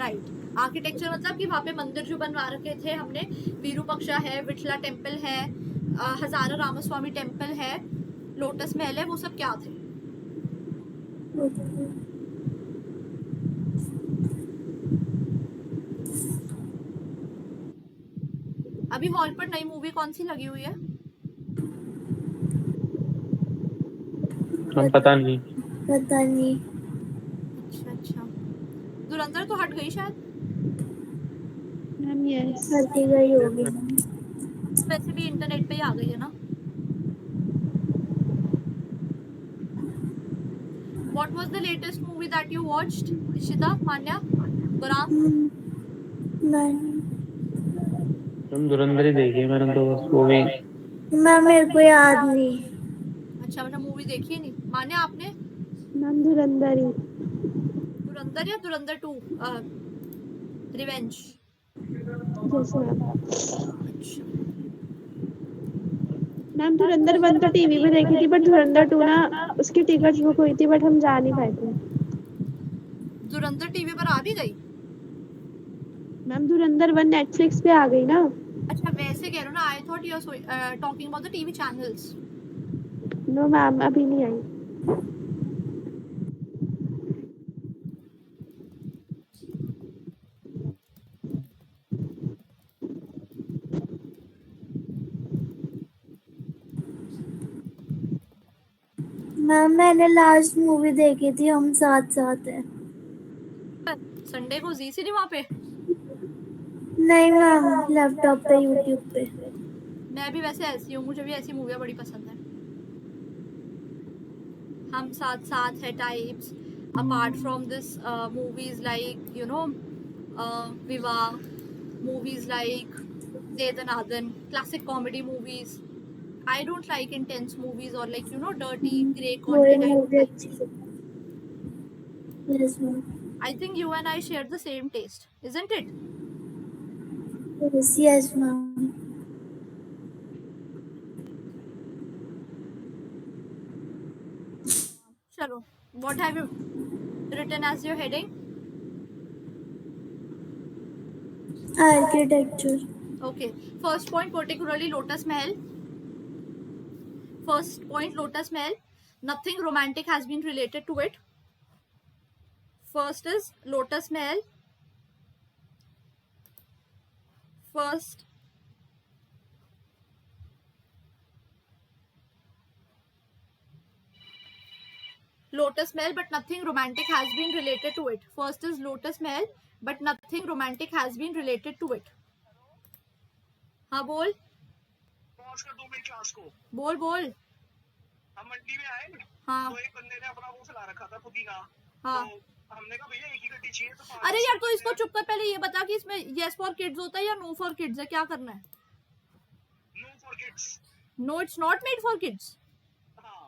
राइट। आर्किटेक्चर मतलब कि वहाँ पे मंदिर जो बनवा रखे थे हमने, विरूपक्षा है, विठला टेम्पल है, हजारा रामस्वामी टेम्पल है, लोटस महल है, वो सब क्या थे। अभी हॉल पर नई मूवी कौन सी लगी हुई है? पता नहीं। पता नहीं। अच्छा अच्छा, धुरंधर तो हट गई शायद, मैम यस। हटी गई होगी। वैसे भी इंटरनेट पे ही आ गई है ना। What was the latest movie that you watched, Ishita, Manya, Garam? नहीं हम धुरंधर ही देखी मैंने तो, बस वो भी। मैम मेरे को याद नहीं। अच्छा मतलब मूवी देखी नहीं। मान्या आपने? मैम धुरंधर ही। धुरंधर या धुरंधर 2 रिवेंज? Yes ma'am. अच्छा, मैम धुरंधर 1 तो टीवी पे देखी थी, बट धुरंधर 2 ना उसकी टिकट बुक हुई थी, बट हम जा नहीं पाए थे। धुरंधर टीवी पर आ भी गई? मैम धुरंधर 1 नेटफ्लिक्स पे आ गई ना। अच्छा वैसे कह रहे हो ना, I thought you are talking about the TV channels. No ma'am अभी नहीं आई। मैम मैंने लास्ट मूवी देखी थी हम साथ साथ हैं। संडे को जी सिनेमा पे? नहीं मैम, लैपटॉप पे, यूट्यूब पे। मैं भी वैसे ऐसी हूँ, मुझे भी ऐसी मूवियाँ बड़ी पसंद है। हम Saath Saath Hain types, apart from this movies like you know Vivah, movies like De Dana Dan, classic comedy movies, I don't like intense movies or like, you know, dirty grey Boring content. I don't movie. like. Yes, ma'am. I think you and I share the same taste, isn't it? Yes, ma'am. Chalo. What have you written as your heading? Architecture. Okay. First point, particularly Lotus Mahal. First point, Lotus Mahal. Nothing romantic has been related to it. First is Lotus Mahal. First, Lotus Mahal, but nothing romantic has been related to it. First is Lotus Mahal, but nothing romantic has been related to it. हाँ बोल पहुंच कर 2 minute class को बोल बोल हम मंडी में आए हाँ तो एक बंदे ने अपना वो फैला रखा था पुदीना हाँ तो हमने कहा भैया एक ही गड्डी चाहिए तो अरे यार तो इसको चुप कर पहले ये बता कि इसमें यस फॉर किड्स होता है या नो फॉर किड्स है क्या करना है no for kids no it's not made for kids हाँ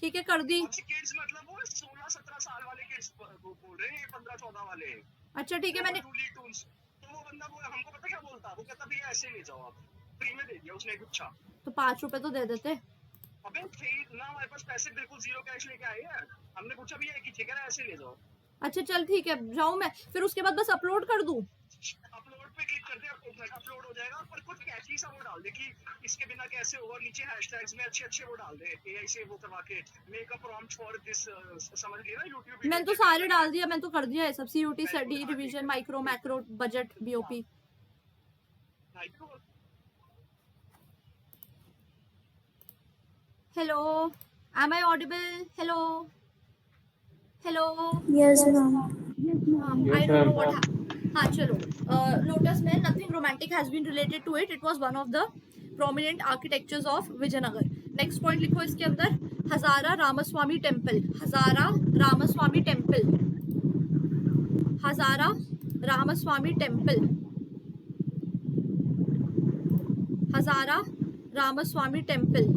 ठीक है कर दी किड्स मतलब वो 16-17 साल वाले किड्स बोल रहे हैं 15-14 वाले अच्छा ठीक है मैंने तो वो बंदा हमको पता क्या बोलता वो कहता भैया ऐसे ले जाओ आप फ्री में दे दिया उसने एक गुच्छा तो 5 रुपए तो दे देते अबे थे ना हमारे पास पैसे बिल्कुल जीरो कैश लेके आए हैं हमने पूछा भैया एक ही ठीक है ऐसे ले जाओ अच्छा चल ठीक है जाऊं मैं फिर उसके बाद बस अपलोड कर दूं अपलोड पे क्लिक कर दे अपलोड हो जाएगा पर कुछ कैची सा वो डाल दे कि इसके बिना कैसे होगा नीचे हैशटैग्स में अच्छे अच्छे वो डाल दे एआई से वो करवा के make a prompt for this समझ लिया ना YouTube मैंने तो सारे डाल दिया मैंने तो कर दिया है सब CUT study revision micro macro budget BOP hello am I audible hello hello Yes, ma'am. I don't know what हाँ चलो लोटस में nothing romantic has been related to it. It was one of the prominent architectures of Vijayanagar. Next point लिखो इसके अंदर Hazara Ramaswamy temple Hazara Ramaswamy temple Hazara Ramaswamy temple Hazara Ramaswamy temple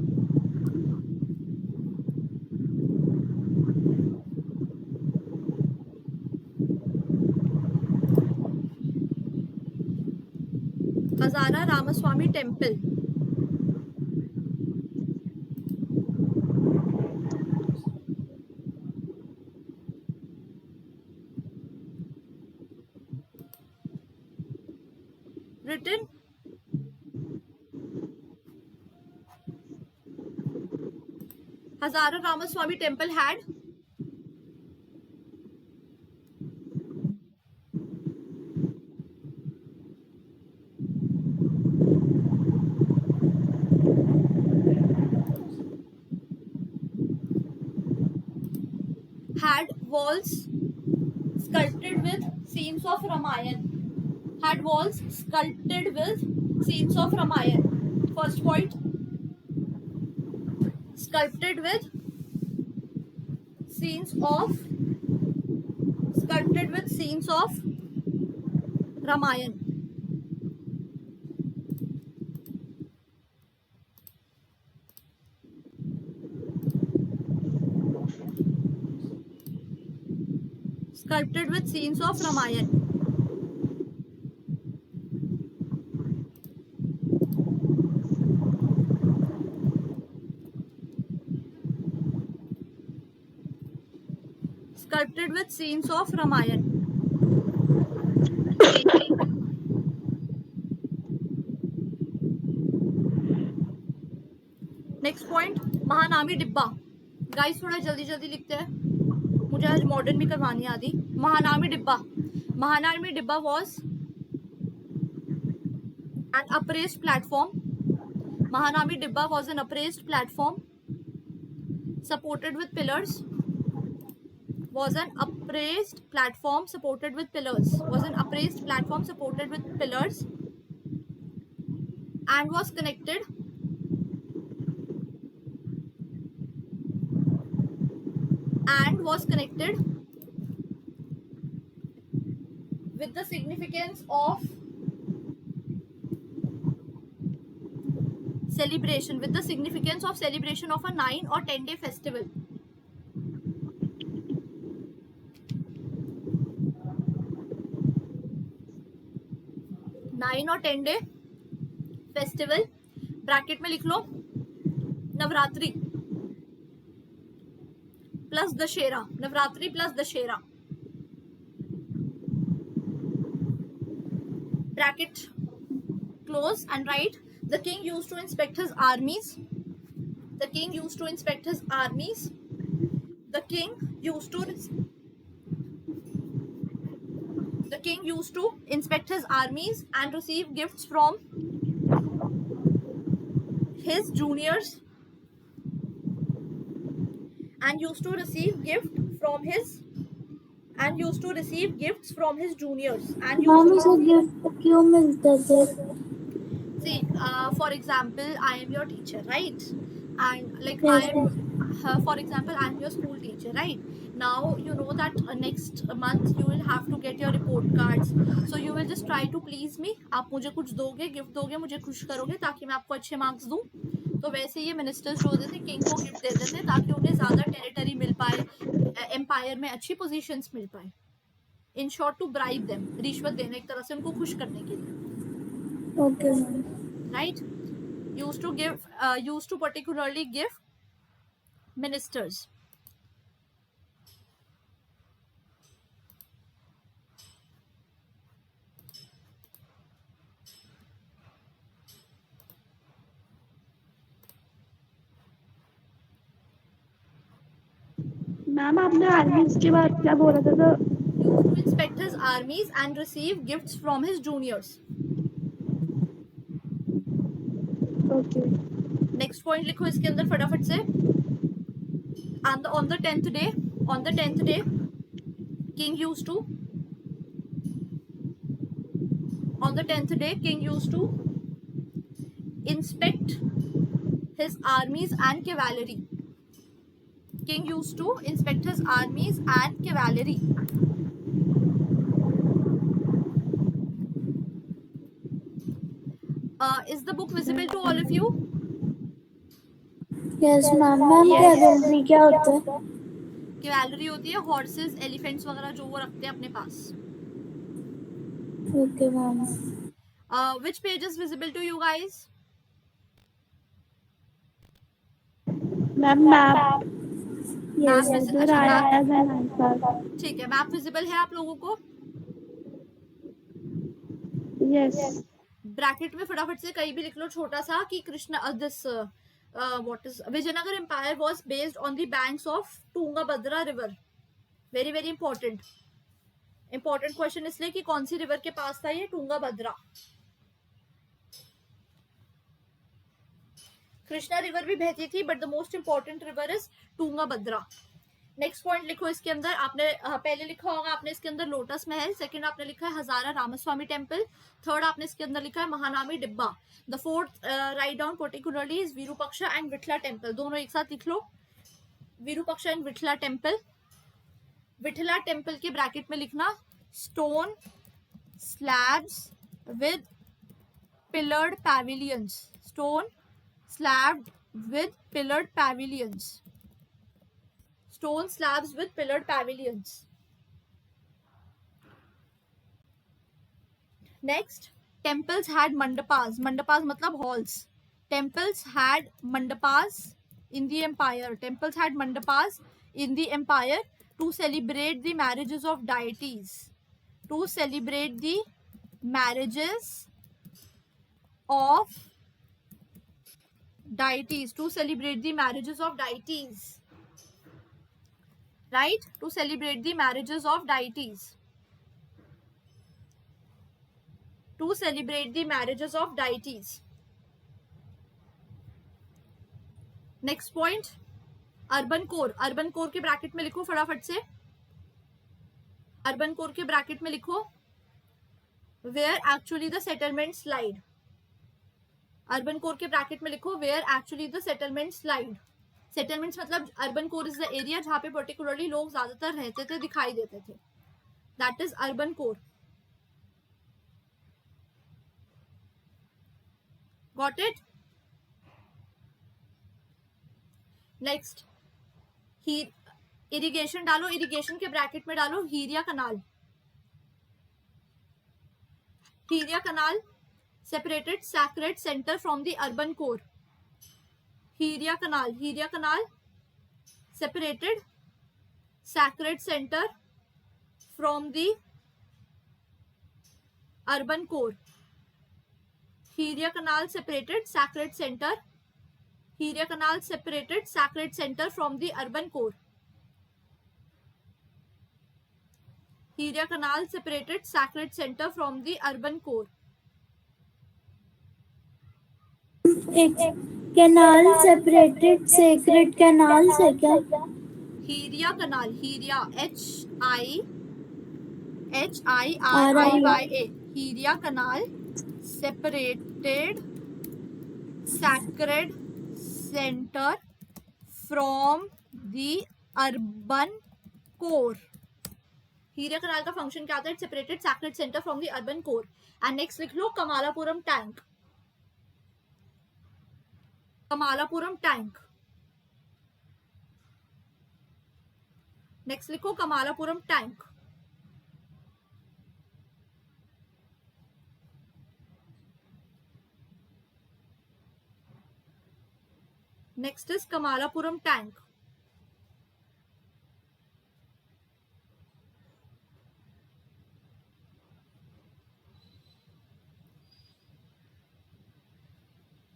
Hazara Ramaswamy Temple. Written Hazara Ramaswamy Temple had walls sculpted with scenes of Ramayana. Had walls sculpted with scenes of Ramayana. First point. Sculpted with scenes of Ramayana. Sculpted with scenes of Ramayana. Sculpted with scenes of Ramayana. Next point, Mahanami डिब्बा. Guys थोड़ा जल्दी जल्दी लिखते हैं. मुझे आज modern भी करवानी आती. महानामी डिब्बा was an upraised platform. Mahanami Dibba was an upraised platform supported with pillars. Was an upraised platform supported with pillars. And was connected with the significance of celebration, with the significance of celebration of a 9 or 10 day festival. Nine और 10 day festival, bracket में लिख लो Navratri plus Dussehra, Navratri plus Dussehra, bracket close and write the king used to inspect his armies, the king used to inspect his armies, the king used to The king used to inspect his armies and receive gifts from his juniors, and used to receive gifts from his juniors and ma'am used इसे to gift क्यों मिलते थे? see, for example, I am your teacher, right? And like Yes, I am for example, I am your school teacher, right? Now you know that next month you will have to get your report cards, so you will just try to please me. आप मुझे कुछ दोगे, gift दोगे, मुझे खुश करोगे ताकि मैं आपको अच्छे मार्क्स दूं. तो वैसे ये मिनिस्टर्स जो होते थे किंग को गिफ्ट देते थे ताकि उन्हें ज्यादा टेरिटरी मिल पाए, एम्पायर में अच्छी पोजीशंस मिल पाए. In short to bribe them, रिश्वत देने, एक तरह से उनको खुश करने के लिए, okay ma'am. right? Used to particularly give ministers. Ma'am आपने आर्मीज के बाद क्या बोला था? तो Used to inspect his armies and receive gifts from his juniors. Okay. Next point लिखो इसके अंदर फटाफट से. on the 10th day king used to inspect his armies and cavalry. King used to inspect his armies and cavalry. Is the book visible to all of you? Yes ma'am. Ma'am cavalry क्या होता है? Cavalry होती है horses, elephants वगैरह जो वो रखते हैं अपने पास. Okay ma'am. Which page is visible to you guys? Ma'am map yes. इधर आया एज एन आंसर. ठीक है, मैप विजिबल है आप लोगों को? यस. ब्रैकेट में फटाफट से कहीं भी लिख लो छोटा सा कि Krishna this what is Vijayanagar Empire was based on the banks of Tungabhadra river. Very very important question इसलिए कि कौन सी रिवर के पास था ये? तुंगाभद्रा. कृष्णा रिवर भी बहती थी but the most important river is Tungabhadra. Next point लिखो इसके अंदर. आपने पहले लिखा होगा आपने इसके अंदर लोटस महल, सेकंड आपने लिखा है हजारा रामस्वामी टेम्पल, थर्ड आपने इसके अंदर लिखा है Mahanavami Dibba, the fourth write down particularly is Virupaksha and Vitthala temple. दोनों एक साथ लिख लो, Virupaksha and Vitthala temple. Vitthala temple के ब्रैकेट में लिखना stone slabs with pillared pavilions. Stone slabbed with pillared pavilions. Stone slabs with pillared pavilions. Next, temples had mandapas. Mandapas matlab halls. Temples had mandapas in the empire. Temples had mandapas in the empire to celebrate the marriages of deities. To celebrate the marriages of deities. To celebrate the marriages of deities. Right? To celebrate the marriages of deities. To celebrate the marriages of deities. Next point, urban core. Urban core के bracket में लिखो फटाफट से. Urban core के bracket में लिखो where actually the settlements lied. Urban core के bracket में लिखो where actually the settlements lied. Settlements मतलब urban core is the area जहाँ पे पर्टिकुलरली लोग ज्यादातर रहते थे, दिखाई देते थे. That is urban core. Got it? Next irrigation डालो, इरिगेशन के ब्रैकेट में डालो Hiriya canal. Hiriya canal separated sacred center from the urban core. Hiriya canal separated sacred center from the urban core. Hiriya canal separated sacred center. Hiriya canal separated sacred center from the urban core. Hiriya canal separated sacred center from the urban core. एक canal separated sacred canal से क्या? Hiriya canal, Hiriya HIRIYA, Hiriya canal separated sacred center from the urban core. Hiriya कनाल का function क्या आता है? Separated sacred centre from the urban core. And next लिख लो Kamalapuram tank. Kamalapuram tank. Next लिखो Kamalapuram tank. Next is Kamalapuram tank.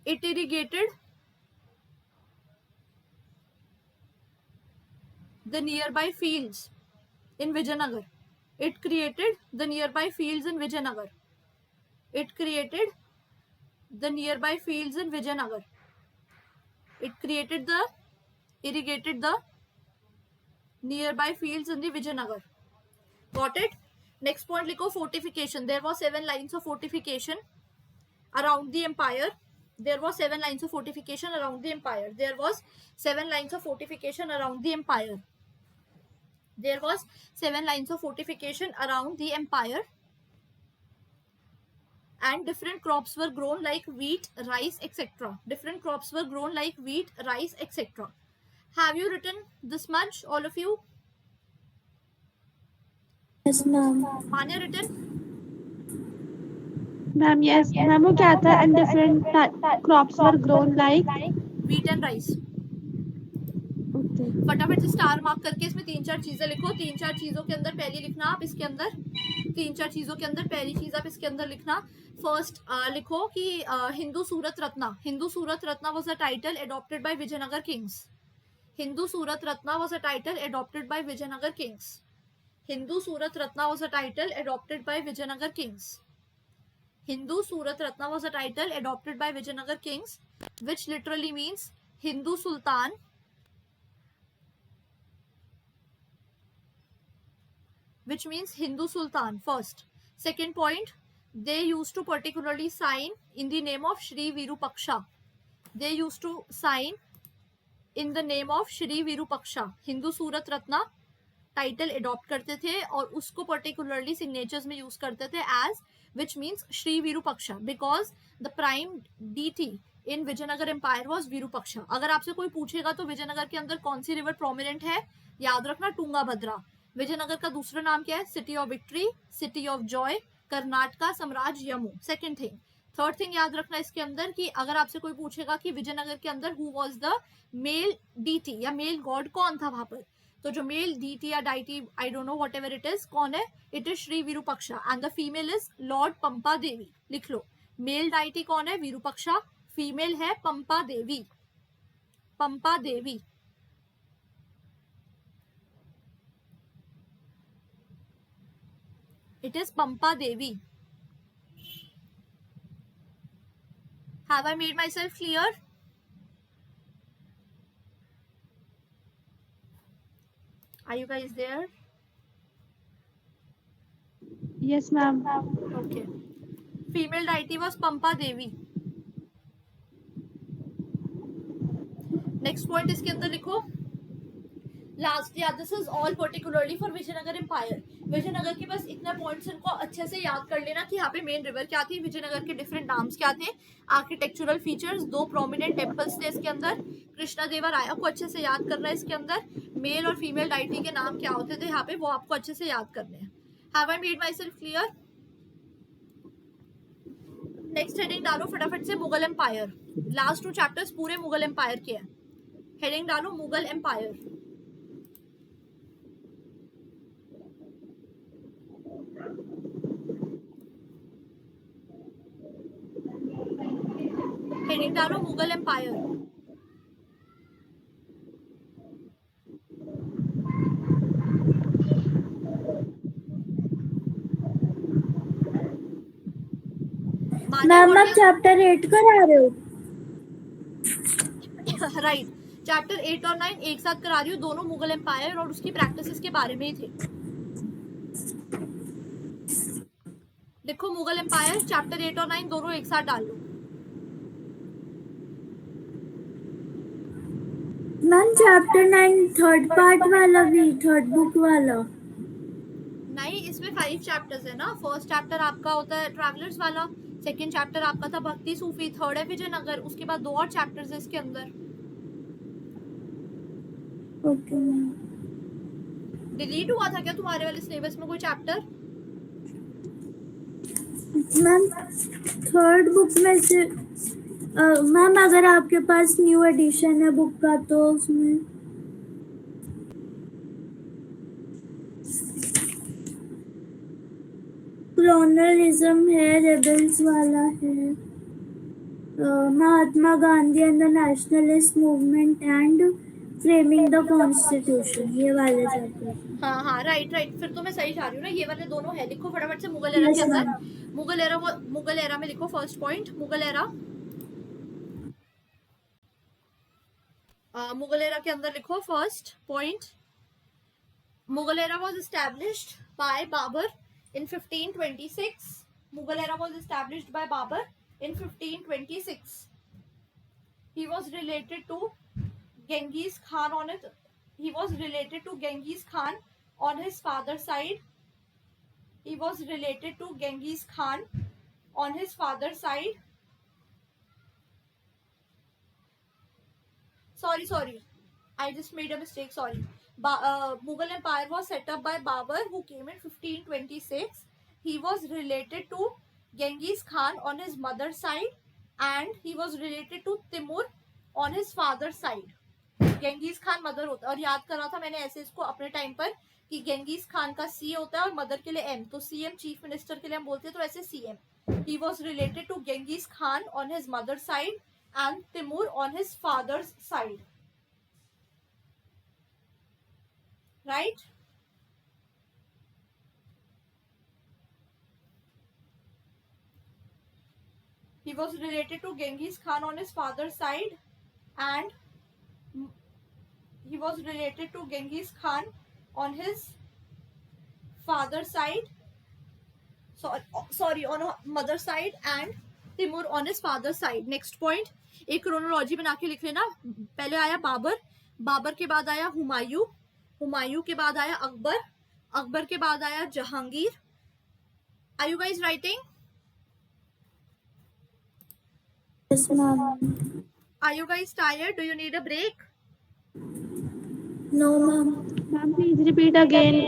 It irrigated the nearby fields in Vijayanagar. It created the nearby fields in Vijayanagar. It created the nearby fields in Vijayanagar. It created the irrigated the nearby fields in the Vijayanagar. Got it? Next point लिखो fortification. There were 7 lines of fortification around the empire. There was 7 lines of fortification around the empire. There was 7 lines of fortification around the empire. There was 7 lines of fortification around the empire. And different crops were grown like wheat, rice, etc. Different crops were grown like wheat, rice, etc. Have you written this much, all of you? Yes, ma'am. Manya written? Ma'am, yes. Ma'am, वो क्या था? And different crops were grown like. Wheat and rice. Okay. फटाफट से star mark करके इसमें 3-4 चीजें लिखो. 3-4 चीजों के अंदर पहली लिखना आप इसके अंदर. 3-4 चीजों के अंदर पहली चीज आप इसके अंदर लिखना. फर्स्ट लिखो कि हिंदू सूरत रत्ना. हिंदू सूरत Ratna was a title adopted by Vijayanagar kings. Hindu Surat Ratna was a title adopted by Vijayanagar kings. Hindu Surat Ratna was a title adopted by Vijayanagar kings. Hindu Surat Ratna was a title adopted by Vijayanagar kings, which literally means Hindu Sultan. Which means Hindu Sultan first. Second point, they used to particularly sign in the name of Shri Virupaksha. They used to sign in the name of Shri Virupaksha. Hindu Surat Ratna title adopt करते थे और उसको particularly signatures में use करते थे as which means Shri Virupaksha, because the prime deity in Vijayanagar empire was Virupaksha. अगर आपसे कोई पूछेगा तो विजयनगर के अंदर कौन सी रिवर प्रोमिनेंट है, याद रखना टुंगाभद्रा. विजयनगर का दूसरा नाम क्या है? City of victory, city of joy, Karnataka साम्राज्य यमु. Second thing. थर्ड थिंग याद रखना इसके अंदर कि अगर आपसे कोई पूछेगा कि विजयनगर के अंदर who was the male deity या मेल गॉड कौन था वहां पर, तो जो मेल डीटी या deity, I don't know whatever it is, कौन है? It is Shri Virupaksha. And the female is lord Pampa Devi. लिख लो. मेल डाइटी कौन है? विरूपक्षा. फीमेल है Pampa Devi. Pampa Devi. It is Pampa Devi. Have I made my self clear? Are you guys there? Yes, ma'am. Okay. Female deity was Pampa Devi. Next point इसके अंदर लिखो. Last, yeah, this is all particularly for Vijayanagar Empire. Vijayanagar के बस इतने points इनको अच्छे से याद कर लेना कि यहाँ पे मेन रिवर क्या थी, विजयनगर के डिफरेंट नाम्स क्या थे, आर्किटेक्चरल फीचर्स, 2 प्रोमिनेंट टेम्पल्स थे इसके अंदर, कृष्णा देवराया को अच्छे से याद करना है इसके अंदर, मेल और फीमेल डाइटी के नाम क्या होते थे यहाँ पे वो आपको अच्छे से याद करने हैं। Have I made my self clear? Next heading डालो फटाफट से, मुगल एम्पायर। लास्ट 2 चैप्टर्स पूरे मुगल एम्पायर के हैं। हेडिंग डालो मुगल एम्पायर। हेडिंग डालो मुगल एम्पायर। मैम आप चैप्टर 8 करा रहे हो? राइट, चैप्टर 8 और 9 एक साथ करा रही हूँ, दोनों मुगल एम्पायर और उसकी प्रैक्टिसेस के बारे में ही थे। देखो मुगल एम्पायर चैप्टर 8 और 9 दोनों एक साथ डाल लो। मैम चैप्टर 9 थर्ड पार्ट वाला भी, थर्ड बुक वाला? नहीं, इसमें 5 चैप्टर्स है ना। फर्स्ट चैप्टर आपका होता है ट्रैवलर्स वाला, सेकंड चैप्टर आपका था भक्ति सूफी, थर्ड है विजयनगर, उसके बाद 2 और चैप्टर्स है इसके अंदर। Okay ma'am. डिलीट हुआ था क्या तुम्हारे वाले सिलेबस में कोई चैप्टर? मैम थर्ड बुक में से मैम अगर आपके पास न्यू एडिशन है बुक का तो उसमें कॉलोनियलिज्म है, रेबल्स वाला है, Mahatma Gandhi and the nationalist movement and framing the constitution, ये वाले चैप्टर। हाँ हाँ राइट राइट, फिर तो मैं सही जा रही हूँ ना, ये वाले दोनों है। लिखो फटाफट से मुगल एरा के यस अंदर, मैम। मुगल एरा में लिखो first point Mughal era. Mughal era के अंदर लिखो first point, Mughal era was established by Babur in 1526. Mughal era was established by Babur in 1526. He was related to Genghis Khan on it. He was related to Genghis Khan on his father's side. He was related to Genghis Khan on his father's side. Sorry. I just made a mistake. Sorry. Mughal Empire was set up by Babur, who came in 1526. He was related to Genghis Khan on his mother's side, and he was related to Timur on his father's side. Genghis Khan mother होता है, और याद करा था मैंने ऐसे इसको अपने टाइम पर कि गेंगीज खान का सी होता है और मदर के लिए एम, तो सीएम चीफ मिनिस्टर के लिए हम बोलते हैं, तो ऐसे CM. He was related to Genghis Khan on his mother side and Timur on his father's side, right? He was related to Genghis Khan on his father's side, and he was related to Genghis Khan on his father's side. Sorry, on mother's side, and Timur on his father's side. Next point, एक chronology बना के लिख लेना। पहले आया बाबर, बाबर के बाद आया हुमायूं, हुमायूं के बाद आया अकबर, अकबर के बाद आया Jahangir. Are you guys writing? Yes ma'am. Are you guys tired? Do you need a break? No ma'am. Ma'am, please repeat again.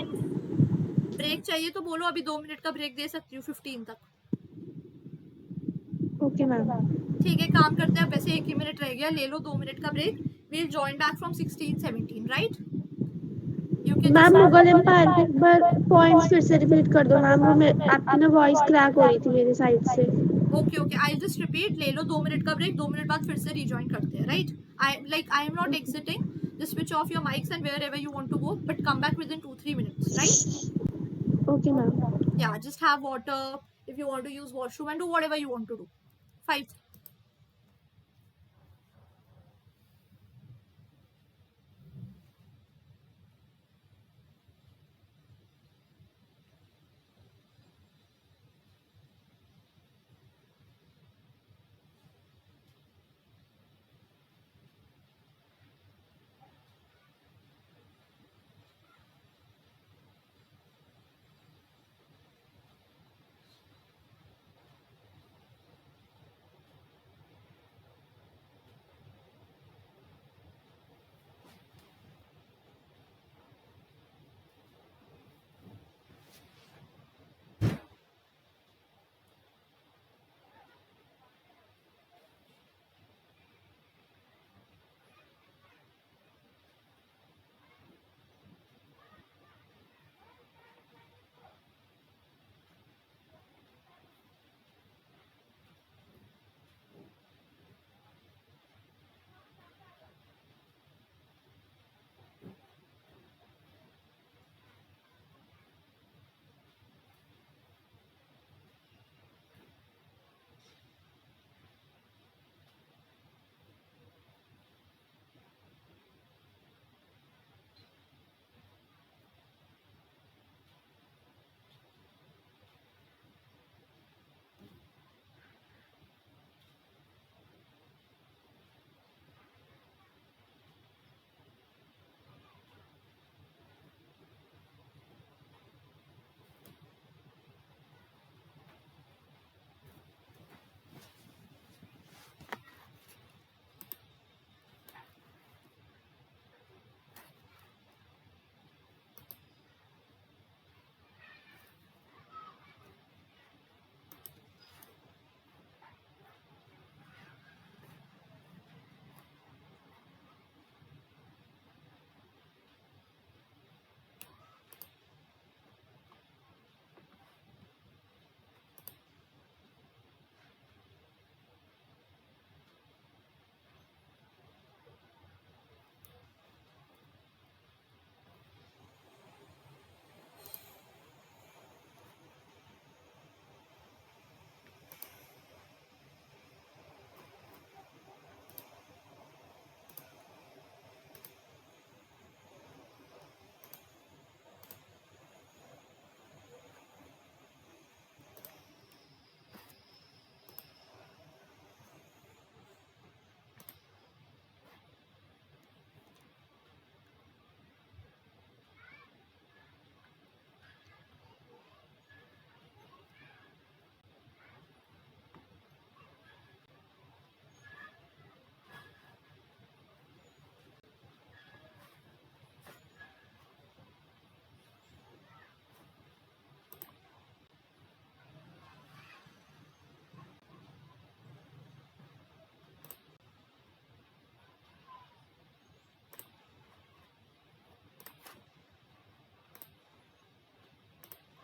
Break चाहिए तो बोलो, अभी 2 मिनट का ब्रेक दे सकती हूँ 15 तक। Okay ma'am. ठीक है, काम करते हैं, वैसे 1 ही मिनट रह गया, ले लो 2 मिनट का break. We'll join back from 16-17, right? Ma'am Mughal empire के एक बार पॉइंट्स फिर से रिपीट कर दो मैम, वो आपकी ना वॉइस क्रैक हो रही थी मेरी साइड से। ओके आई जस्ट रिपीट, ले लो 2 मिनट का ब्रेक, 2 मिनट बाद फिर से रिजॉइन करते हैं, right? I am not exiting, just switch off your mics and wherever you want to go, but come back within 2-3 minutes, right? Okay ma'am. Yeah, just have water if you want to use washroom and do whatever you want to do. 5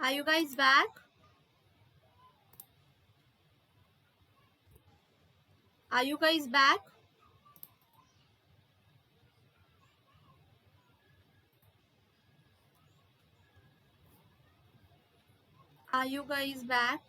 Are you guys back? Are you guys back? Are you guys back?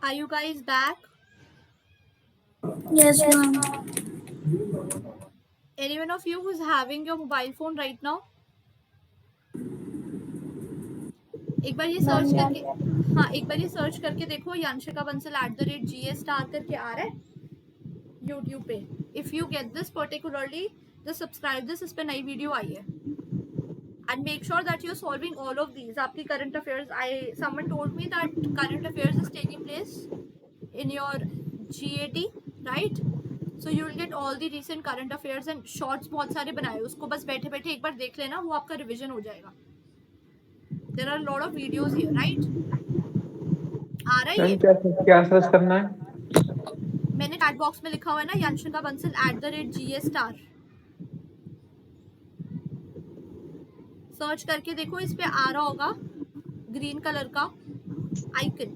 Are you guys back? Yes, ma'am. Anyone of you who's having your mobile phone right now? एक बार ये search करके, हाँ एक बार ये search करके देखो यांशिका Bansal @GS star करके आ रहा है यूट्यूब पे. If you get this particularly just subscribe this, इस पे नई वीडियो आई है. And make sure that you're solving all of these. आपकी current affairs, someone told me that current affairs is taking place in your GAT, right? So you will get all the recent current affairs and shorts बहुत सारे बनाए, उसको बस बैठे बैठे एक बार देख लेना, वो आपका रिविजन हो जाएगा. There are a lot of videos here, right? आ रहा है ये? क्या सर्च करना है? मैंने चैट बॉक्स में लिखा हुआ है ना, यांशिका बंसल @GS स्टार. सर्च करके देखो, इस पे आ रहा होगा ग्रीन कलर का आइकन.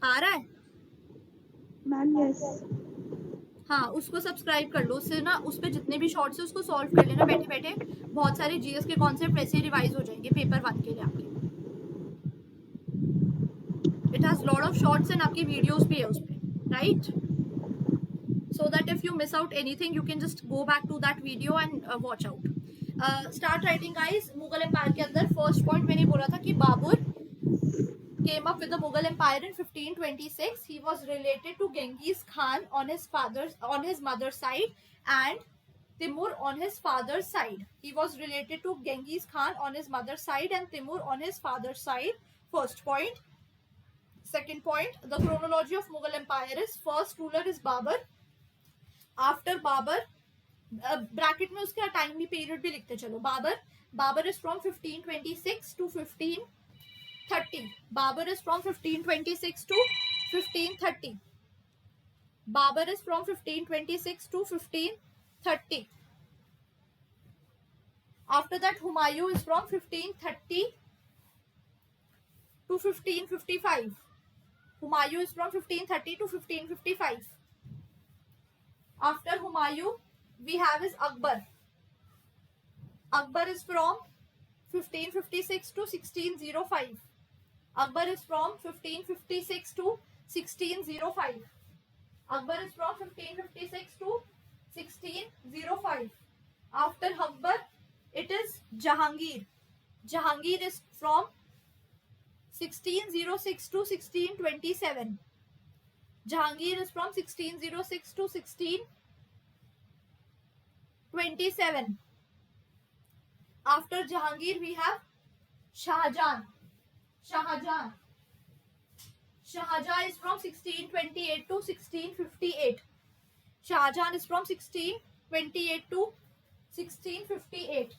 आ रहा है? Ma'am yes. हाँ, उसको सब्सक्राइब कर लो. उससे ना उस पे जितने भी शॉर्ट्स है उसको सॉल्व कर लेना बैठे बैठे. बहुत सारे जीएस के कॉन्सेप्ट वैसे ही रिवाइज हो जाएंगे पेपर 1 के लिए आपके. It has lot of shorts and आपकी वीडियोस भी है उस पे, right? So that if you miss out anything you can just go back to that video and watch out. Start writing guys. Mughal empire के अंदर फर्स्ट पॉइंट मैंने बोला था कि Babar came up with the Mughal Empire in 1526. He was related to Genghis Khan on his mother's side and Timur on his father's side. He was related to Genghis Khan on his mother's side and Timur on his father's side. First point. Second point, the chronology of Mughal Empire is first ruler is Babur. After Babur, bracket में उसका time भी period भी लिखते चलो. Babur is from 1526 to 1530. Babur is from 1526 to 1530. Babur is from 1526 to 1530. After that, Humayun is from 1530 to 1555. Humayun is from 1530 to 1555. After Humayun, we have is Akbar. Akbar is from 1556 to 1605. Akbar is from 1556 to 1605. Akbar is from 1556 to 1605. After Akbar, it is Jahangir. Jahangir is from 1606 to 1627. Jahangir is from 1606 to 1627. After Jahangir, we have Shahjahan. Shahjahan is from 1628 to 1658. Shahjahan is from 1628 to 1658.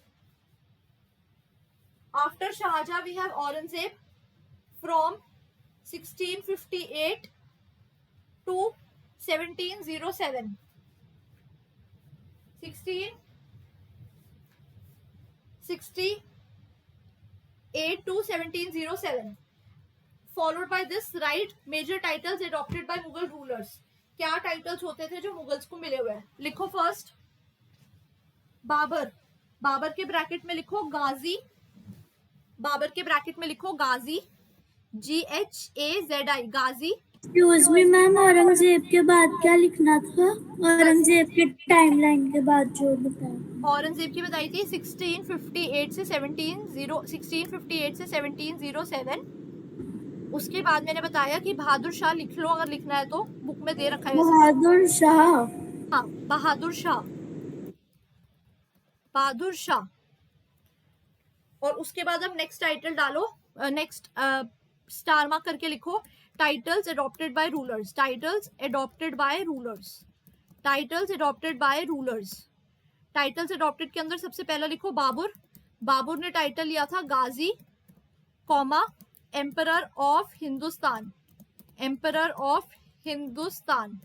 After Shahjahan, we have Aurangzeb from 1658 to 1707. 1668 to 1707. Followed by this, write major titles adopted by Mughal rulers. क्या titles होते थे जो Mughals को मिले हुए हैं? लिखो first Babar. Babar के ब्रैकेट में लिखो गाजी. बाबर के ब्रैकेट में लिखो गाजी, GHAZI, गाजी. एक्सक्यूज मी मैम, औरंगजेब के बाद क्या लिखना था? औरंगजेब के टाइमलाइन के बाद जो बताया। औरंगजेब की बताई थी 1658 से 1707। उसके बाद मैंने बताया कि बहादुर शाह लिख लो अगर लिखना है तो, बुक में दे रखा है वैसे तो। बहादुर शाह। हाँ, बहादुर शाह, बहादुर शाह। और उसके बाद अब नेक्स्ट टाइटल डालो, नेक्स्ट स्टार मार्क करके लिखो, titles adopted by rulers, titles adopted by rulers, titles adopted by rulers. Titles adopted के अंदर सबसे पहला लिखो बाबर। बाबर ने टाइटल लिया था Ghazi, comma, emperor of Hindustan, emperor of Hindustan.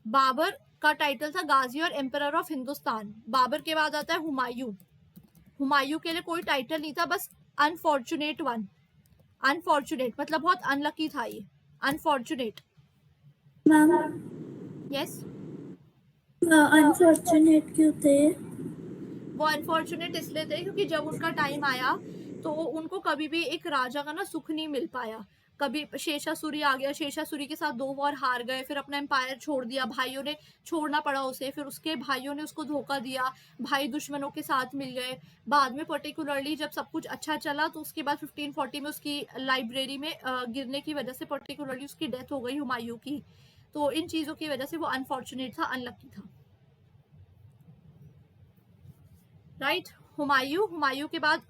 Babur का टाइटल था गाजी और एम्परर ऑफ हिंदुस्तान। बाबर के बाद आता है हुमायूं। हुमायूं के लिए कोई टाइटल नहीं था, बस अनफॉर्चुनेट वन। अनफॉर्चुनेट मतलब बहुत अनलकी था ये, अनफॉर्चुनेट। मैम यस, अनफॉर्चुनेट क्यों थे? वो अनफॉर्चुनेट इसलिए थे क्योंकि जब उनका टाइम आया तो उनको कभी भी एक राजा का ना सुख नहीं मिल पाया। कभी शेषासुरी आ गया, शेषासुरी के साथ 2 वॉर हार गए, फिर अपना एम्पायर छोड़ दिया, भाइयों ने छोड़ना पड़ा उसे, फिर उसके भाइयों ने उसको धोखा दिया, भाई दुश्मनों के साथ मिल गए। बाद में पर्टिकुलरली जब सब कुछ अच्छा चला तो उसके बाद 1540 में उसकी लाइब्रेरी में गिरने की वजह से पर्टिकुलरली उसकी डेथ हो गई हुमायूं की। तो इन चीज़ों की वजह से वो अनफॉर्चुनेट था, अनलकी था। राइट, हुमायूं, हुमायूं के बाद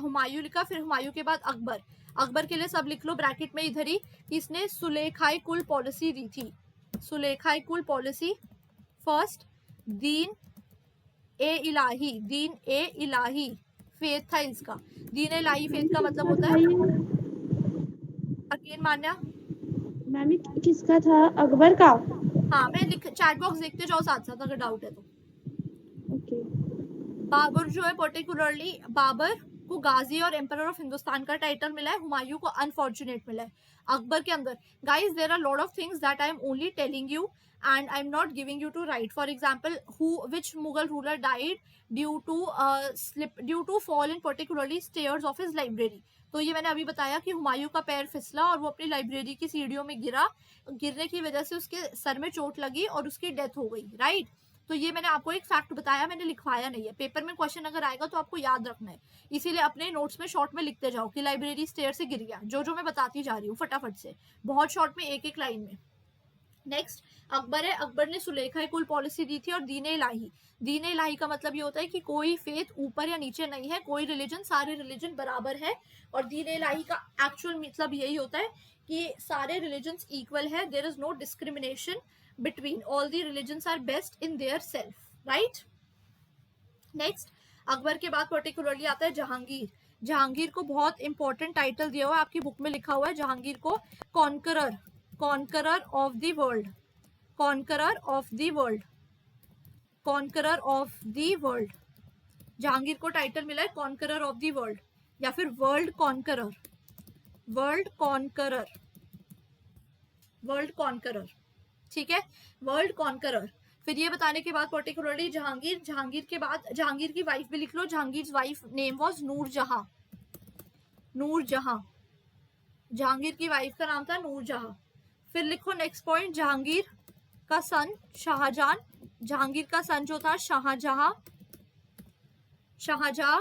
हुमायूं लिखा, फिर हुमायूं के बाद अकबर। अकबर के लिए सब लिख लो ब्रैकेट में इधर ही कि इसने सुलेखाई कुल पॉलिसी दी थी, सुलेखाई कुल पॉलिसी। फर्स्ट, दीन ए इलाही, दीन ए इलाही फेथ था इसका। दीन ए इलाही फेथ का मतलब होता है अगेन मान्या। मैम ये किसका था? अकबर का? हाँ, मैं लिख, चैट बॉक्स देखते जाओ साथ साथ अगर डाउट है तो। ओके। बाबर जो है पर्टिकुलरली, बाबर को गाजी और एम्परर ऑफ हिंदुस्तान का टाइटल मिला है, हुमायूं को अनफॉर्चुनेट मिला है। अकबर के अंदर guys there are lot of things that I am only telling you and I am not giving you to write. For example, who which Mughal ruler died due to fall in particularly stairs of his library. तो ये मैंने अभी बताया कि हुमायूं का पैर फिसला और वो अपनी लाइब्रेरी की सीढ़ियों में गिरा, गिरने की वजह से उसके सर में चोट लगी और उसकी डेथ हो गई। राइट, तो ये मैंने आपको एक फैक्ट बताया, मैंने लिखवाया नहीं है। पेपर में क्वेश्चन अगर आएगा तो आपको याद रखना है, इसीलिए अपने नोट्स में शॉर्ट में लिखते जाओ कि लाइब्रेरी स्टेयर से गिर गया, जो मैं बताती जा रही हूँ फटाफट से, बहुत शॉर्ट में, एक एक लाइन में। नेक्स्ट अकबर है, अकबर ने सुलेखा कुल पॉलिसी दी थी और दीन इलाही। दीन इलाही का मतलब ये होता है कि कोई फेथ ऊपर या नीचे नहीं है, कोई रिलीजन, सारे रिलीजन बराबर है। और दीन इलाही का एक्चुअल मतलब यही होता है कि सारे रिलीजन्स इक्वल है, there is no discrimination between, all the religions are best in their self. Right, next Akbar के बाद पर्टिकुलरली आता है जहांगीर। जहांगीर को बहुत इंपॉर्टेंट टाइटल दिया हुआ है, आपकी बुक में लिखा हुआ है जहांगीर को conqueror, conqueror of the world, conqueror of the world, conqueror of the world. Jahangir को टाइटल मिला है कॉन्करर ऑफ द वर्ल्ड या फिर world conqueror, world conqueror, world conqueror. ठीक है, वर्ल्ड कॉन्करर। फिर ये बताने के बाद पर्टिकुलरली जहांगीर, जहांगीर के बाद जहांगीर की वाइफ भी लिख लो, Jahangir wife name was Nurjahan, Nurjahan, Jahangir की वाइफ का नाम था नूरजहां। फिर लिखो नेक्स्ट पॉइंट, जहांगीर का सन शाहजहां, जहांगीर का सन जो था शाहजहां, शाहजहां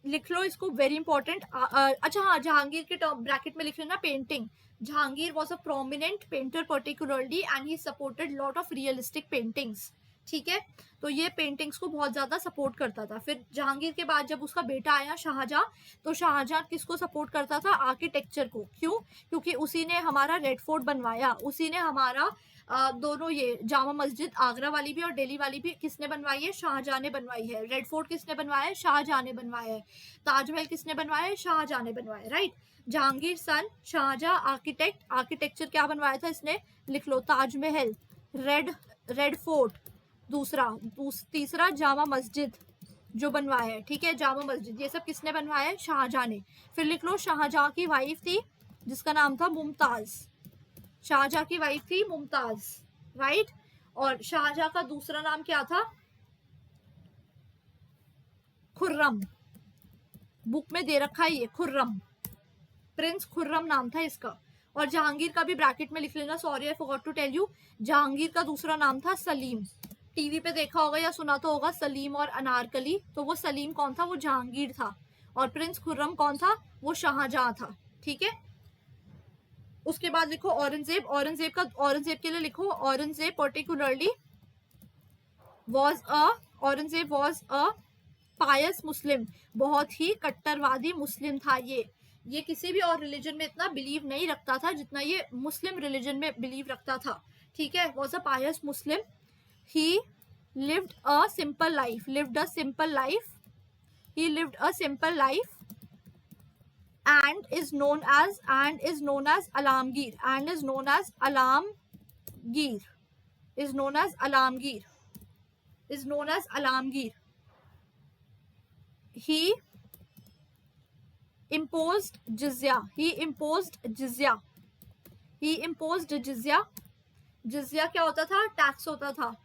लिख लो इसको, वेरी इंपॉर्टेंट। अच्छा हाँ, जहांगीर के टर्म ब्रैकेट में लिख लेना painting. Jahangir was a prominent painter particularly and he supported lot of realistic paintings. ठीक है, तो ये पेंटिंग्स को बहुत ज्यादा सपोर्ट करता था। फिर जहांगीर के बाद जब उसका बेटा आया शाहजहां, तो शाहजहां किसको सपोर्ट करता था? आर्किटेक्चर को। क्यों? क्योंकि उसी ने हमारा रेड फोर्ट बनवाया, उसी ने हमारा दोनों ये जामा मस्जिद आगरा वाली भी और दिल्ली वाली भी किसने बनवाई है? शाहजहां ने बनवाई है। रेड फोर्ट किसने बनवाया है? शाहजहां ने बनवाया है। ताजमहल किसने बनवाया है? शाहजहां ने बनवाया। राइट, जहांगीर सन, शाहजहां आर्किटेक्ट, आर्किटेक्चर क्या बनवाया था इसने? लिख लो ताजमहल, रेड फोर्ट, तीसरा जामा मस्जिद जो बनवाया है। ठीक है, जामा मस्जिद, ये सब किसने बनवाया है? शाहजहां ने। फिर लिख लो शाहजहां की वाइफ थी जिसका नाम था मुमताज, शाहजहां की वाइफ थी मुमताज। राइट, और शाहजहां का दूसरा नाम क्या था? खुर्रम, बुक में दे रखा है ये, खुर्रम, प्रिंस खुर्रम नाम था इसका। और जहांगीर का भी ब्रैकेट में लिख लेना, sorry I forgot to tell you, Jahangir का दूसरा नाम था सलीम। टीवी पे देखा होगा या सुना तो होगा सलीम और अनारकली, तो वो सलीम कौन था, वो जहांगीर था, और प्रिंस खुर्रम कौन था, वो शाहजहां था। ठीक है, उसके बाद लिखो औरंगजेब। औरंगजेब के लिए लिखो Aurangzeb particularly Aurangzeb was a pious Muslim, बहुत ही कट्टरवादी मुस्लिम था। ये किसी भी और रिलीजन में इतना बिलीव नहीं रखता था जितना ये मुस्लिम रिलीजन में बिलीव रखता था। ठीक है, was a pious Muslim, he lived a simple life he lived a simple life and is known as Alamgir he imposed jizya जिजिया क्या होता था, टैक्स होता था।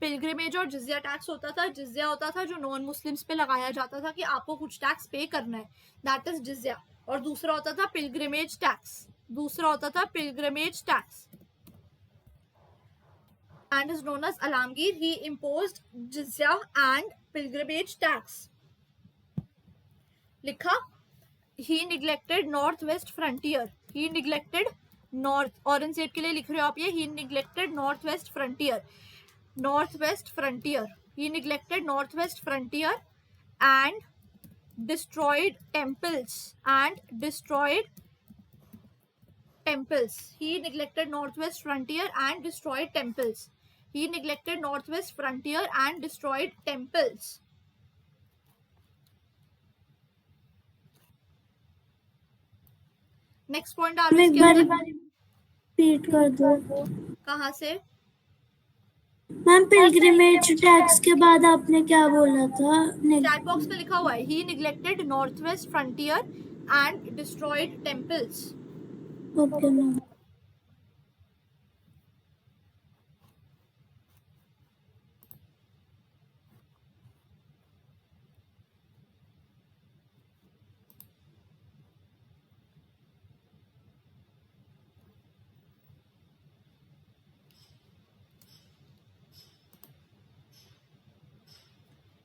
पिलग्रिमेज और जिजिया टैक्स होता था। जिजिया होता था जो नॉन मुस्लिम्स पे लगाया जाता था कि आपको कुछ टैक्स पे करना है, दैट इज जिजिया। और दूसरा होता था pilgrimage tax and is known as Alamgir. He imposed jizya and pilgrimage tax. लिखा, he neglected northwest frontier. Aurangzeb के लिए लिख रहे हो आप ये, he neglected northwest frontier. He neglected northwest frontier and destroyed temples. He neglected northwest frontier and destroyed temples. Next point आ रहा है इसके अंदर, रिपीट कर दो। कहाँ से? मैम पिलग्रिमेज टैक्स के बाद आपने क्या बोला था? चैट बॉक्स में लिखा हुआ है, he neglected northwest frontier and destroyed temples. Okay ma'am.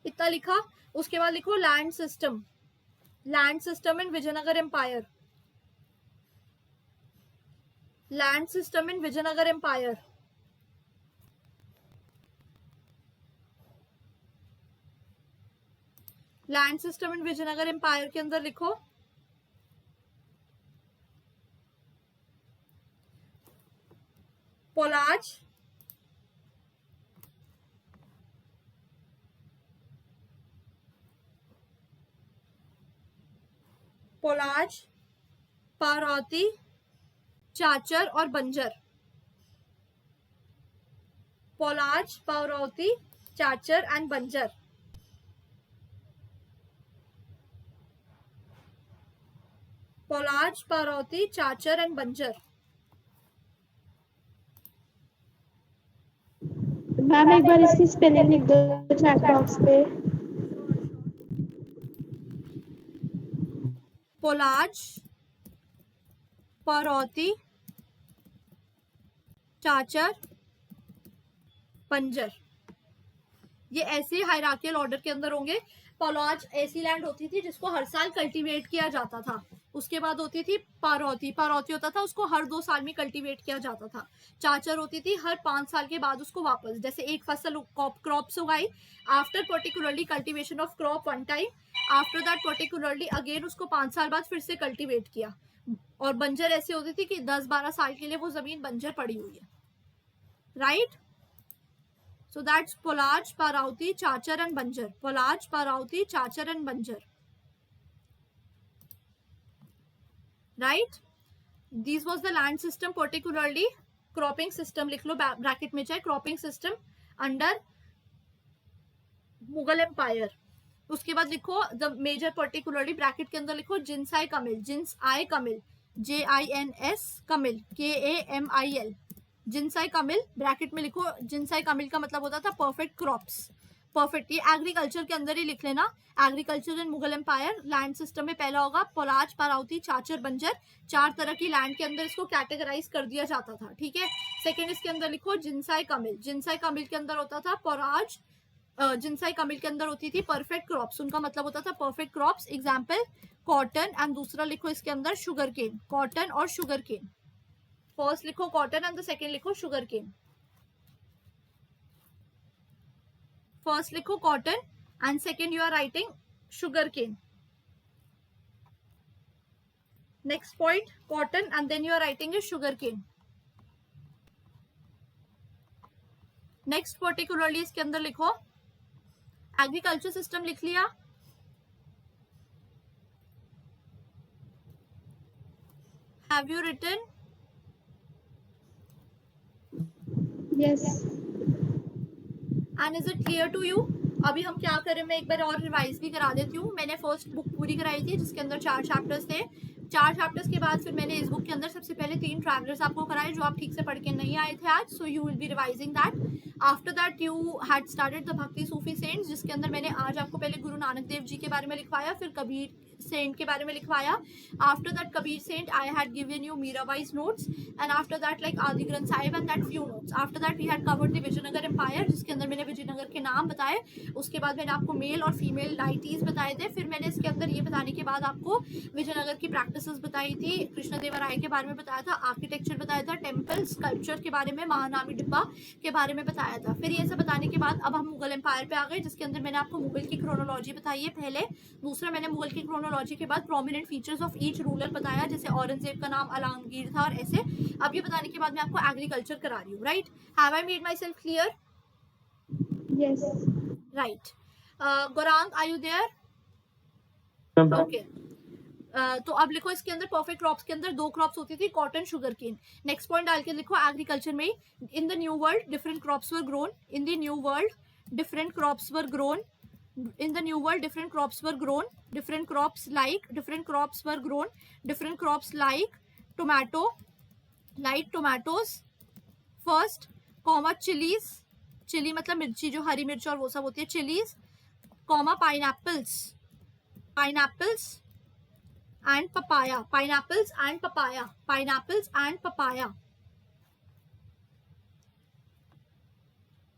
इतना लिखा। उसके बाद लिखो land system in Vijayanagar empire. Land system in Vijayanagar empire. Land system in Vijayanagar empire के अंदर लिखो पोलाज, पारौती, चाचर और बंजर। पोलाज, पारौती, चाचर एंड बंजर। पोलाज, पारौती, चाचर एंड बंजर। मैम एक बार इसकी स्पेलिंग लिख दो चैट बॉक्स पे। पोलाज, पारौती, चाचर, बंजर। ये ऐसे हायरार्कियल ऑर्डर के अंदर होंगे। पोलाज ऐसी लैंड होती थी जिसको हर साल कल्टीवेट किया जाता था। उसके बाद होती थी पारौती होता था, उसको हर 2 साल में कल्टीवेट किया जाता था। चाचर होती थी हर 5 साल के बाद उसको वापस, जैसे एक फसल क्रॉप्स उगाई, after particularly cultivation of crop one time, after that particularly again उसको 5 साल बाद फिर से कल्टीवेट किया। और बंजर ऐसी होती थी कि 10-12 साल के लिए वो जमीन बंजर पड़ी हुई है, right. So that's Polaj, Parauti, Chachar and Banjar. Polaj, Parauti, Chachar and Banjar. Right? This was the land system, particularly cropping system. लिख लो ब्रैकेट में चाहे, cropping system under Mughal empire. उसके बाद लिखो द मेजर, पर्टिकुलरली ब्रैकेट के अंदर लिखो जिनसाई कमिल, JINS कमिल, KAMIL, जिनसाई कमिल। ब्रैकेट में लिखो जिनसाई कमिल का मतलब होता था परफेक्ट क्रॉप्स। परफेक्ट, ये एग्रीकल्चर के अंदर ही लिख लेना। Agriculture in Mughal empire, land system में पहला होगा पराज, पराउती, चाचर, बंजर। 4 तरह की लैंड के अंदर इसको कैटेगराइज कर दिया जाता था, ठीक है। सेकेंड इसके अंदर लिखो जिनसाई कमिल। जिनसाई कमिल के अंदर होता था पराज, जिनसाई कमिल के अंदर होती थी परफेक्ट क्रॉप्स, उनका मतलब होता था perfect crops, example cotton. And दूसरा लिखो इसके अंदर शुगर केन, कॉटन और शुगर केन। फर्स्ट लिखो कॉटन एंड द सेकेंड लिखो शुगर केन। फर्स्ट लिखो cotton and second you are writing sugar cane. Next point cotton and then you are writing is sugar cane. Next particularly इसके अंदर लिखो agriculture system, लिख लिया। Have you written? Yes. And is it clear to you? अभी हम क्या करें, मैं एक बार और रिवाइज भी करा देती हूँ। मैंने फर्स्ट बुक पूरी कराई थी जिसके अंदर 4 चैप्टर्स थे। 4 चैप्टर्स के बाद फिर मैंने इस बुक के अंदर सबसे पहले 3 ट्रैवलर्स आपको कराए जो आप ठीक से पढ़ के नहीं आए थे आज, so you will B revising that. After that you had started the भक्ति सूफी सेंट्स, जिसके अंदर मैंने आज आपको पहले गुरु नानक देव जी के बारे में लिखवाया, फिर कबीर सेंट के बारे में लिखवाया। After that Kabir saint I had given you Mirabai's notes, and after that like आदि Granth Sahib and that few notes. After that we had covered the Vijayanagar empire, जिसके अंदर मैंने विजयनगर के नाम बताए। उसके बाद मैंने आपको मेल और फीमेल डाइटीज बताए थे। फिर मैंने इसके अंदर ये बताने के बाद आपको विजयनगर की प्रैक्टिसेस बताई थी, कृष्णदेवराय के बारे में बताया था, आर्किटेक्चर बताया था, टेम्पल स्कल्पचर के बारे में, महानामी डिब्बा के बारे में बताया था। फिर ये सब बताने के बाद अब हम मुगल एम्पायर पे आ गए, जिसके अंदर मैंने आपको मुगल की क्रोनोलॉजी बताई है पहले। दूसरा मैंने मुगल की क्रोनोलॉजी के बाद prominent features of each ruler बताया, जैसे औरंगजेब का नाम आलमगीर था और ऐसे। अब ये बताने के बाद मैं आपको एग्रीकल्चर करा रही हूँ, right? Have I made my self clear? Yes. Right. Gaurang are you there? Okay. तो अब लिखो इसके अंदर परफेक्ट क्रॉप्स के अंदर 2 क्रॉप्स होती थी, cotton, sugar cane. Next point डाल के लिखो एग्रीकल्चर में in the new world different crops were grown. In the new world different crops were grown. In the new world different crops were grown. Different crops were grown. Different crops like tomato, like tomatoes first, comma chilies, chili मतलब मिर्ची, जो हरी मिर्च और वो सब होती है, chilies, comma pineapples and papaya, pineapples and papaya, pineapples and papaya,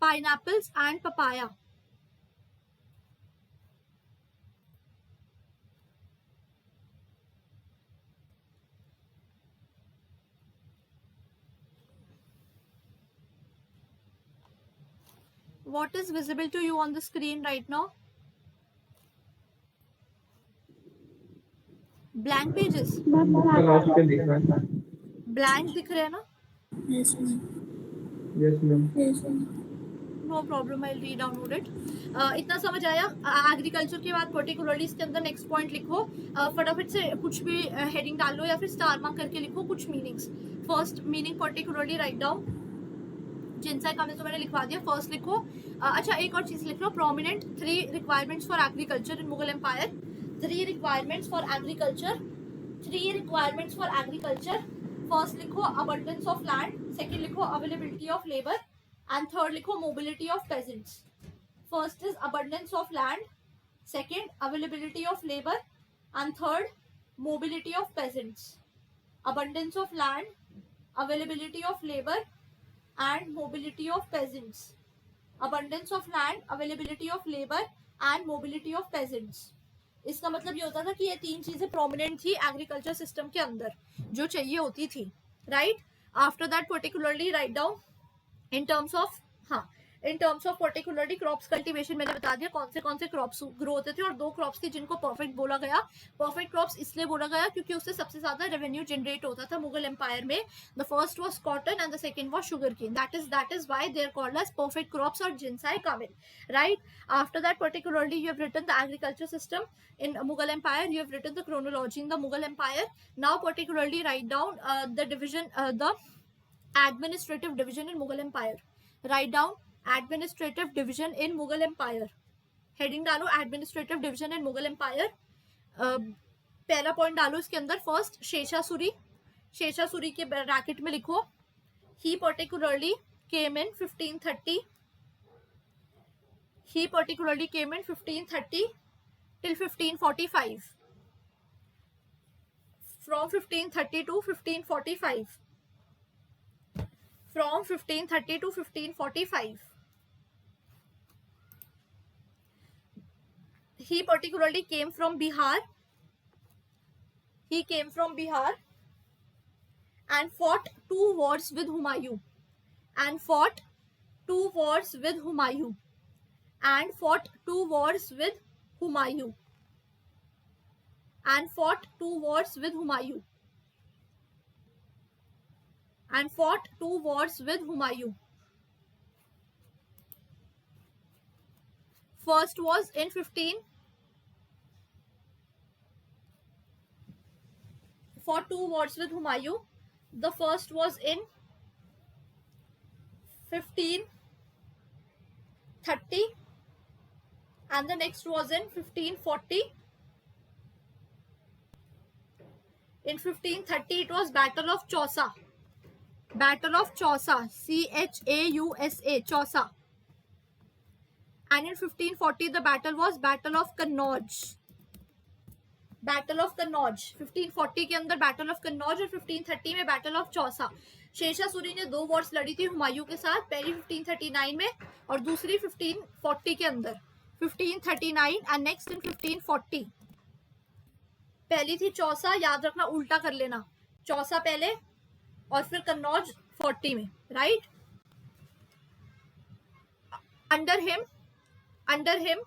pineapples and papaya. What is visible to you on the screen right now? Blank pages. Last पे दिख रहा है। Blank दिख रहे हैं ना? Yes, ma'am. Yes ma'am. Yes, ma'am. No problem, I redownload it. इतना समझ आया? एग्रीकल्चर के बाद पर्टिकुलरली इसके अंदर नेक्स्ट पॉइंट लिखो, फटाफट से कुछ भी हेडिंग डाल लो या फिर स्टार मार्क करके लिखो कुछ meanings. First meaning particularly write down, जिनसा काम तो मैंने लिखवा दिया। फर्स्ट लिखो, अच्छा एक और चीज लिख लो, prominent 3 requirements for agriculture in Mughal empire. 3 requirements for agriculture, 3 requirements for agriculture. First लिखो अबंडेंस ऑफ लैंड, सेकेंड लिखो availability of labour, and third लिखो mobility of peasants. First is abundance of land, second availability of labor, and third mobility of peasants. Abundance of land, availability of labor, and mobility of peasants. Abundance of land, availability of labor, and mobility of peasants. इसका मतलब ये होता था कि ये 3 चीजें prominent थी agriculture system के अंदर जो चाहिए होती थी, right? After that particularly write down in terms of, हाँ, in terms of particularly crops cultivation मैंने बता दिया कौन से क्रॉप्स ग्रो होते थे, और 2 क्रॉप्स थी जिनको परफेक्ट बोला गया। परफेक्ट क्रॉप्स इसलिए बोला गया क्योंकि उससे सबसे ज्यादा रेवेन्यू जनरेट होता था मुगल एम्पायर में। The first was cotton and the second was sugar cane, that is why they are called as perfect crops और जिनसाई कामिल, right? After that particularly you have written the agriculture system in Mughal Empire, you have written the chronology in the Mughal Empire. Now particularly write down the division, the administrative division in Mughal Empire. Write down administrative division in Mughal Empire. Heading डालो administrative division in Mughal Empire. पहला point डालो इसके अंदर, first शेषासुरी। शेषासुरी के bracket में लिखो he particularly came in 1530. He particularly came in 1530 till 1545. From 1530 to 1545. From 1530 to 1545. He particularly came from Bihar. He came from Bihar and fought 2 wars with Humayun. And fought 2 wars with Humayun. And fought 2 wars with Humayun. And fought 2 wars with Humayun. And fought 2 wars with Humayun. First was in 15. Fought 2 wars with Humayun. The first was in 1530 and the next was in 1540. In 1530 it was Battle of Chausa. Battle of Chausa, Chausa, Chausa. And in 1540 the battle was Battle of Kannauj. Battle of Kannauj. 1540 के अंदर Battle of Kannauj और 1530 में Battle of Chausa. शेषा सूरी ने 2 Wars लड़ी थी हुमायूं के साथ, पहली 1539 में और दूसरी 1540 के अंदर. 1539 एंड नेक्स्ट इन 1540. पहली थी चौसा, याद रखना उल्टा कर लेना, चौसा पहले और फिर कन्नौज 40 में, right. Under him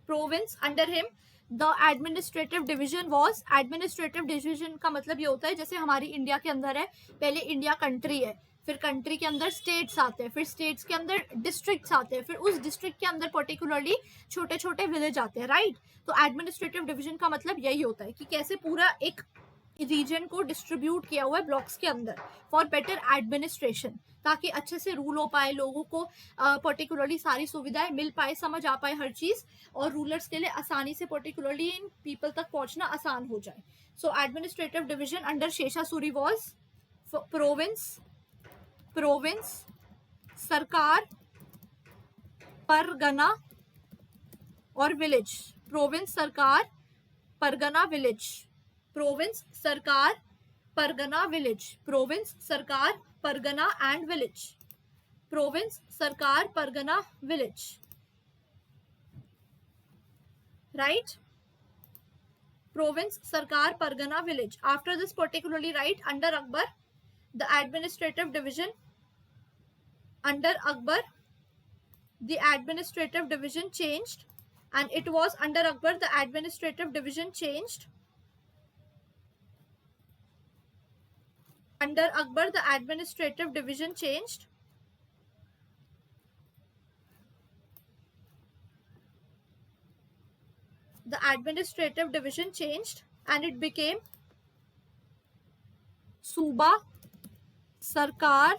province, under him the administrative division was. Administrative division का मतलब ये होता है जैसे हमारी इंडिया के अंदर है, पहले इंडिया कंट्री है, फिर कंट्री के अंदर स्टेट्स आते हैं, फिर स्टेट्स के अंदर डिस्ट्रिक्ट्स आते हैं, फिर उस डिस्ट्रिक्ट के अंदर पर्टिकुलरली छोटे छोटे विलेज आते हैं, राइट. तो एडमिनिस्ट्रेटिव डिवीजन का मतलब यही होता है कि कैसे पूरा एक रीजन को डिस्ट्रीब्यूट किया हुआ है ब्लॉक्स के अंदर फॉर बेटर एडमिनिस्ट्रेशन, ताकि अच्छे से रूल हो पाए, लोगों को पर्टिकुलरली सारी सुविधाएं मिल पाए, समझ आ पाए हर चीज, और रूलर्स के लिए आसानी से पर्टिकुलरली इन पीपल तक पहुंचना आसान हो जाए. सो एडमिनिस्ट्रेटिव डिवीजन अंडर शेषा सूरी वॉज प्रोविंस, सरकार, परगना और village. Province, Sarkar, Pargana, village. Province, Sarkar, Pargana, village. Province, Sarkar, Pargana and village. Province, Sarkar, Pargana, village. Right. Province, Sarkar, Pargana, village. After this particularly right, under Akbar, the administrative division, under Akbar, the administrative division changed, and it was under Akbar, the administrative division changed. Under Akbar, the administrative division changed. The administrative division changed and it became Suba, Sarkar,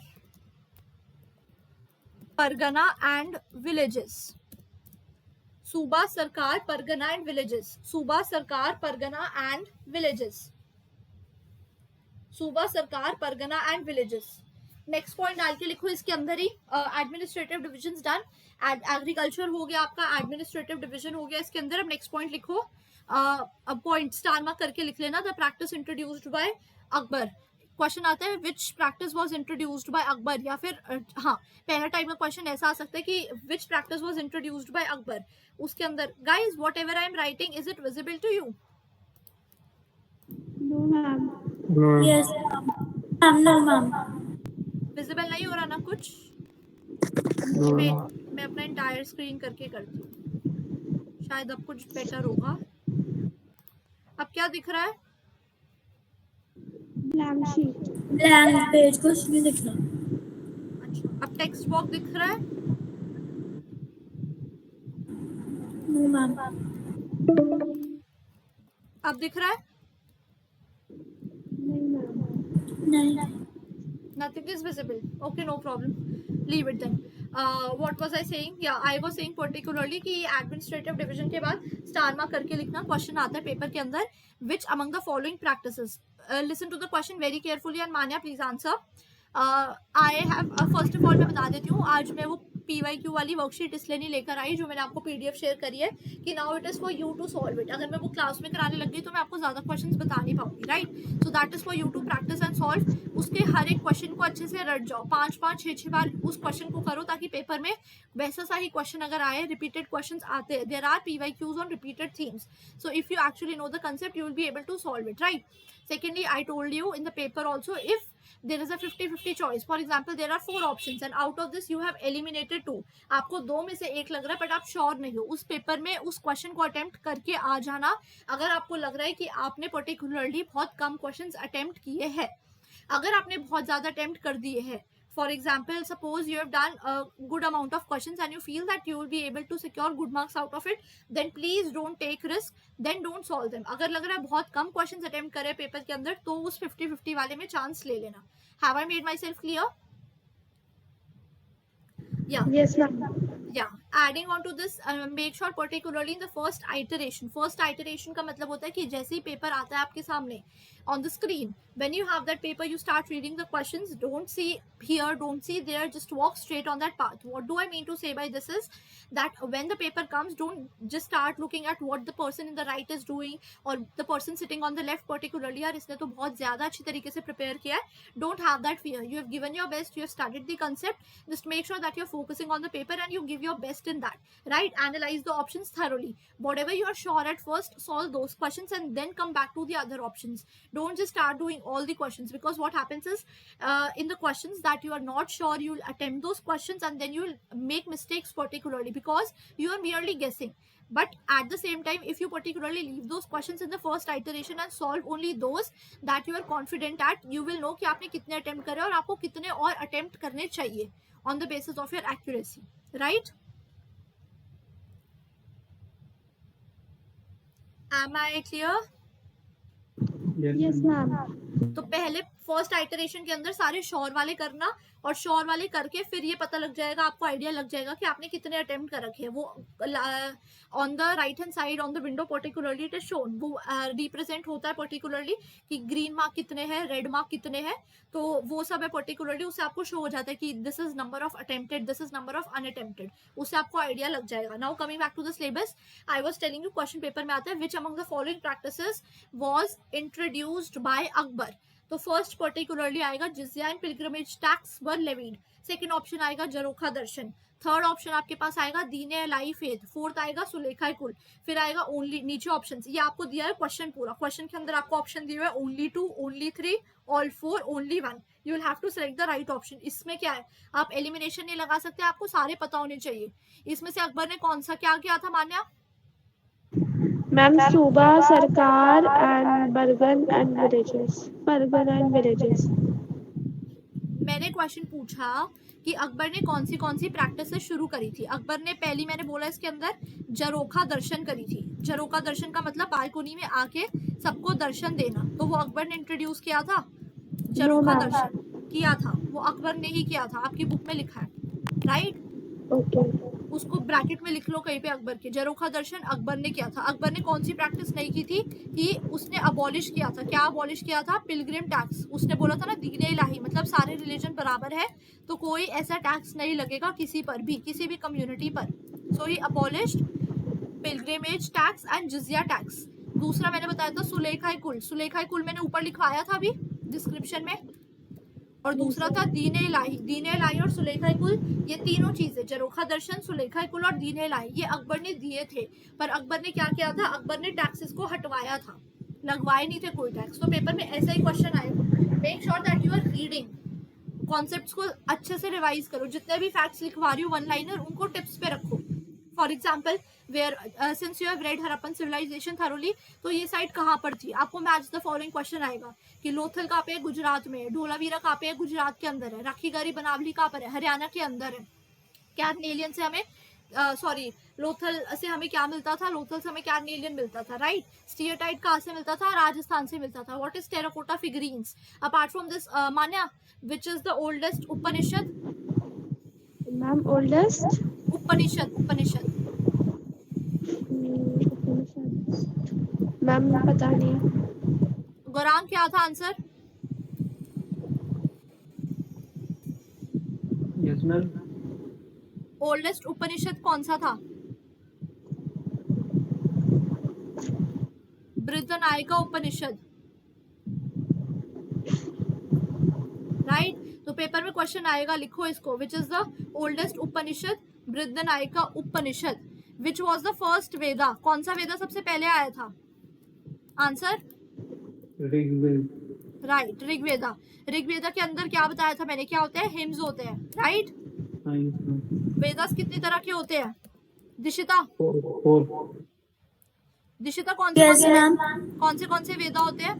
Pargana and villages. Suba, Sarkar, Pargana and villages. Suba, Sarkar, Pargana and villages. Suba, Sarkar, Pargana and villages. Next point डाल के लिखो इसके अंदर ही. Administrative division done. Agriculture हो गया आपका, administrative division हो गया इसके अंदर. अब नेक्स्ट पॉइंट लिखो, अब पॉइंट स्टार मार्क करके लिख लेना. The practice introduced by Akbar. Question आता है which practice was introduced by Akbar, या फिर हाँ पहला टाइप का क्वेश्चन ऐसा आ सकता है कि which practice was introduced by Akbar. उसके अंदर guys whatever I am writing, is it visible to you? No, ma'am. Yes, ma'am. No, ma'am. Visible नहीं हो रहा ना कुछ? मैं अपना इंटायर स्क्रीन करके करती हूँ, शायद अब कुछ बेटर होगा. अब क्या दिख रहा है? Blank sheet. Blank पेज, कुछ नहीं दिख रहा. अच्छा, अब टेक्स्ट बॉक्स दिख रहा है? No, ma'am. अब दिख रहा है? नहीं, ma'am. नहीं. Nothing is visible. Okay, no problem. Leave it then. What was I saying? Yeah, I was saying particularly कि administrative division के बाद star mark करके लिखना. क्वेश्चन आता है पेपर के अंदर. Which among the following practices? Listen to the question very carefully and Manya, please answer. I have first of all मैं बता देती हूँ, आज मैं वो PYQ वाली वर्कशीट इसलिए नहीं लेकर आई जो मैंने आपको PDF शेयर करी है कि now it is for you to solve it. अगर मैं वो क्लास में कराने लग गई तो मैं आपको ज़्यादा क्वेश्चंस बता नहीं पाऊंगी, right. So that is for you to practice and solve. उसके हर एक क्वेश्चन को अच्छे से रट जाओ, 5-5, 6-6 बार उस क्वेश्चन को करो ताकि पेपर में वैसा सा ही क्वेश्चन अगर आए, रिपीटेड क्वेश्चन आते हैं. There are PYQs on repeated themes, so if you actually know the concept you will be able to solve it, right. Secondly, I told you in the paper also, if there is a 50-50 choice, for example there are 4 options and out of this you have eliminated 2, आपको 2 में से एक लग रहा है but आप sure नहीं हो, उस पेपर में उस क्वेश्चन को अटेम्प्ट करके आ जाना. अगर आपको लग रहा है कि आपने पर्टिकुलरली बहुत कम क्वेश्चंस अटेम्प्ट किए हैं, अगर आपने बहुत ज़्यादा अटेम्प्ट कर दिए हैं, for example suppose you have done a good amount of questions and you feel that you will be able to secure good marks out of it, then please don't take risk, then don't solve them. अगर लग रहा है बहुत कम questions attempt करे paper के अंदर तो उस 50-50 वाले में चांस ले लेना. Have I made myself clear? Yeah. Yes, ma'am. Yeah, adding on to this, make sure particularly in the first iteration का मतलब होता है कि जैसे ही पेपर आता है आपके सामने on the screen, when you have that paper you start reading the questions, don't see here, don't see there, just walk straight on that path. What do I mean to say by this is that when the paper comes, don't just start looking at what the person in the right is doing or the person sitting on the left particularly, यार इसने तो बहुत ज़्यादा अच्छी तरीके से prepare किया है. Don't have that fear. You have given your best, you have studied the concept, just make sure that you're focusing on the paper and you give your best in that, right. Analyze the options thoroughly. Whatever you are sure at first, solve those questions and then come back to the other options. Don't just start doing all the questions, because what happens is in the questions that you are not sure, you will attempt those questions and then you will make mistakes particularly because you are merely guessing. But at the same time, if you particularly leave those questions in the first iteration and solve only those that you are confident at, you will know कि आपने कितने attempt करे और आपको कितने और attempt करने चाहिए on the basis of your accuracy, right? Am I clear? Yes, ma'am. तो पहले फर्स्ट आइटरेशन के अंदर सारे श्योर वाले करना और श्योर वाले करके फिर ये पता लग जाएगा, आपको आइडिया लग जाएगा कि आपने कितने अटेम्प्ट कर रखे हैं. वो on the right hand side on the window particularly it is shown, वो रिप्रेजेंट होता है पर्टिकुलरली कि ग्रीन मार्क कितने हैं, रेड मार्क कितने हैं, तो वो सब है पर्टिकुलरली. उससे आपको शो हो जाता है कि this is number of attempted, this is number of unattempted, उससे आपको आइडिया लग जाएगा. Now coming back to the syllabus, I was telling you question paper में आता है which among the following practices was introduced by Akbar. तो first particularly आएगा jizya and pilgrimage tax were levied. Second option आएगा जरोखा दर्शन. थर्ड ऑप्शन आपके पास आएगा दीने इलाही faith. Fourth आएगा सुलेखा कुल. फिर आएगा ओनली, नीचे ऑप्शन ये आपको दिया है क्वेश्चन पूरा, क्वेश्चन के अंदर आपको ऑप्शन दिया है only 2, only 3, all 4, only 1. You will have to select the right option. इसमें क्या है, आप एलिमिनेशन नहीं लगा सकते, आपको सारे पता होने चाहिए. इसमें से अकबर ने कौन सा क्या किया था मान्या? Ma'am, Suba, Sarkar and Bargan and villages. मैंने क्वेश्चन पूछा कि अकबर ने कौन सी प्रैक्टिस शुरू करी थी. अकबर ने पहली, मैंने बोला इसके अंदर जरोखा दर्शन करी थी. जरोखा दर्शन का मतलब बालकोनी में आके सबको दर्शन देना, तो वो अकबर ने इंट्रोड्यूस किया था. जरोखा दर्शन किया था वो अकबर ने ही किया था, आपकी बुक में लिखा है, राइट. Okay. उसको ब्रैकेट में लिख लो कहीं पे, अकबर के जरोखा दर्शन अकबर ने किया था. अकबर ने कौन सी प्रैक्टिस नहीं की थी कि उसने अबॉलिश किया था. क्या अबॉलिश किया था? Pilgrim tax. उसने बोला था ना दीन इलाही मतलब सारे रिलीजन बराबर है तो कोई ऐसा टैक्स नहीं लगेगा किसी पर भी, किसी भी कम्युनिटी पर. So he abolished pilgrimage tax and jizya tax. दूसरा मैंने बताया था सुलेखा कुल. सुलेखा कुल मैंने ऊपर लिखवाया था अभी डिस्क्रिप्शन में. और दूसरा था दीने इलाही और सुलेखा कुल. ये तीनों चीजें जरोखा दर्शन, सुलेखा कुल और दीने इलाही ये अकबर ने दिए थे. पर अकबर ने क्या किया था, अकबर ने टैक्सेस को हटवाया था, लगवाए नहीं थे कोई टैक्स. तो पेपर में ऐसा ही क्वेश्चन आएगा. Make sure that you are reading, concepts को अच्छे से रिवाइज करो. जितने भी फैक्ट्स लिखवा रही हूँ वन लाइनर उनको टिप्स पे रखो. For example where since you have read Harappan civilisation thoroughly, तो ये साइट कहाँ पर थी, आपको मैच द फॉलोइंग क्वेश्चन आएगा कि लोथल कहाँ पे है, गुजरात में है. ढोलावीरा कहाँ पे है, गुजरात के अंदर है. राखीगढ़ी बनावली कहाँ पर है, हरियाणा के अंदर है. कैरनेलियन से हमें लोथल से हमें क्या मिलता था, लोथल से हमें कैरनेलियन मिलता था, राइट. स्टीयरटाइट कहाँ से मिलता था, राजस्थान से मिलता था. What is terracotta figurines. Apart from this Manya, which is the oldest Upanishad? Ma'am, oldest? Upanishad. Ma'am पता नहीं. गौरांग क्या था आंसर? ओरिजिनल ओल्डेस्ट उपनिषद कौन सा था? बृहन्नायका उपनिषद, राइट? तो पेपर में क्वेश्चन आएगा, लिखो इसको, which is the oldest Upanishad? Brihadaranyaka Upanishad. Which was the first Veda? कौन सा वेदा सबसे पहले आया था? आंसर ऋग्वेद. राइट, ऋग्वेदा. ऋग्वेदा के अंदर क्या बताया था मैंने, क्या होते हैं? हिम्स होते हैं, राइट? वेदास कितनी तरह के होते हैं? दिशिता, दिशिता कौन से Yes, ma'am. कौन से वेदा होते हैं?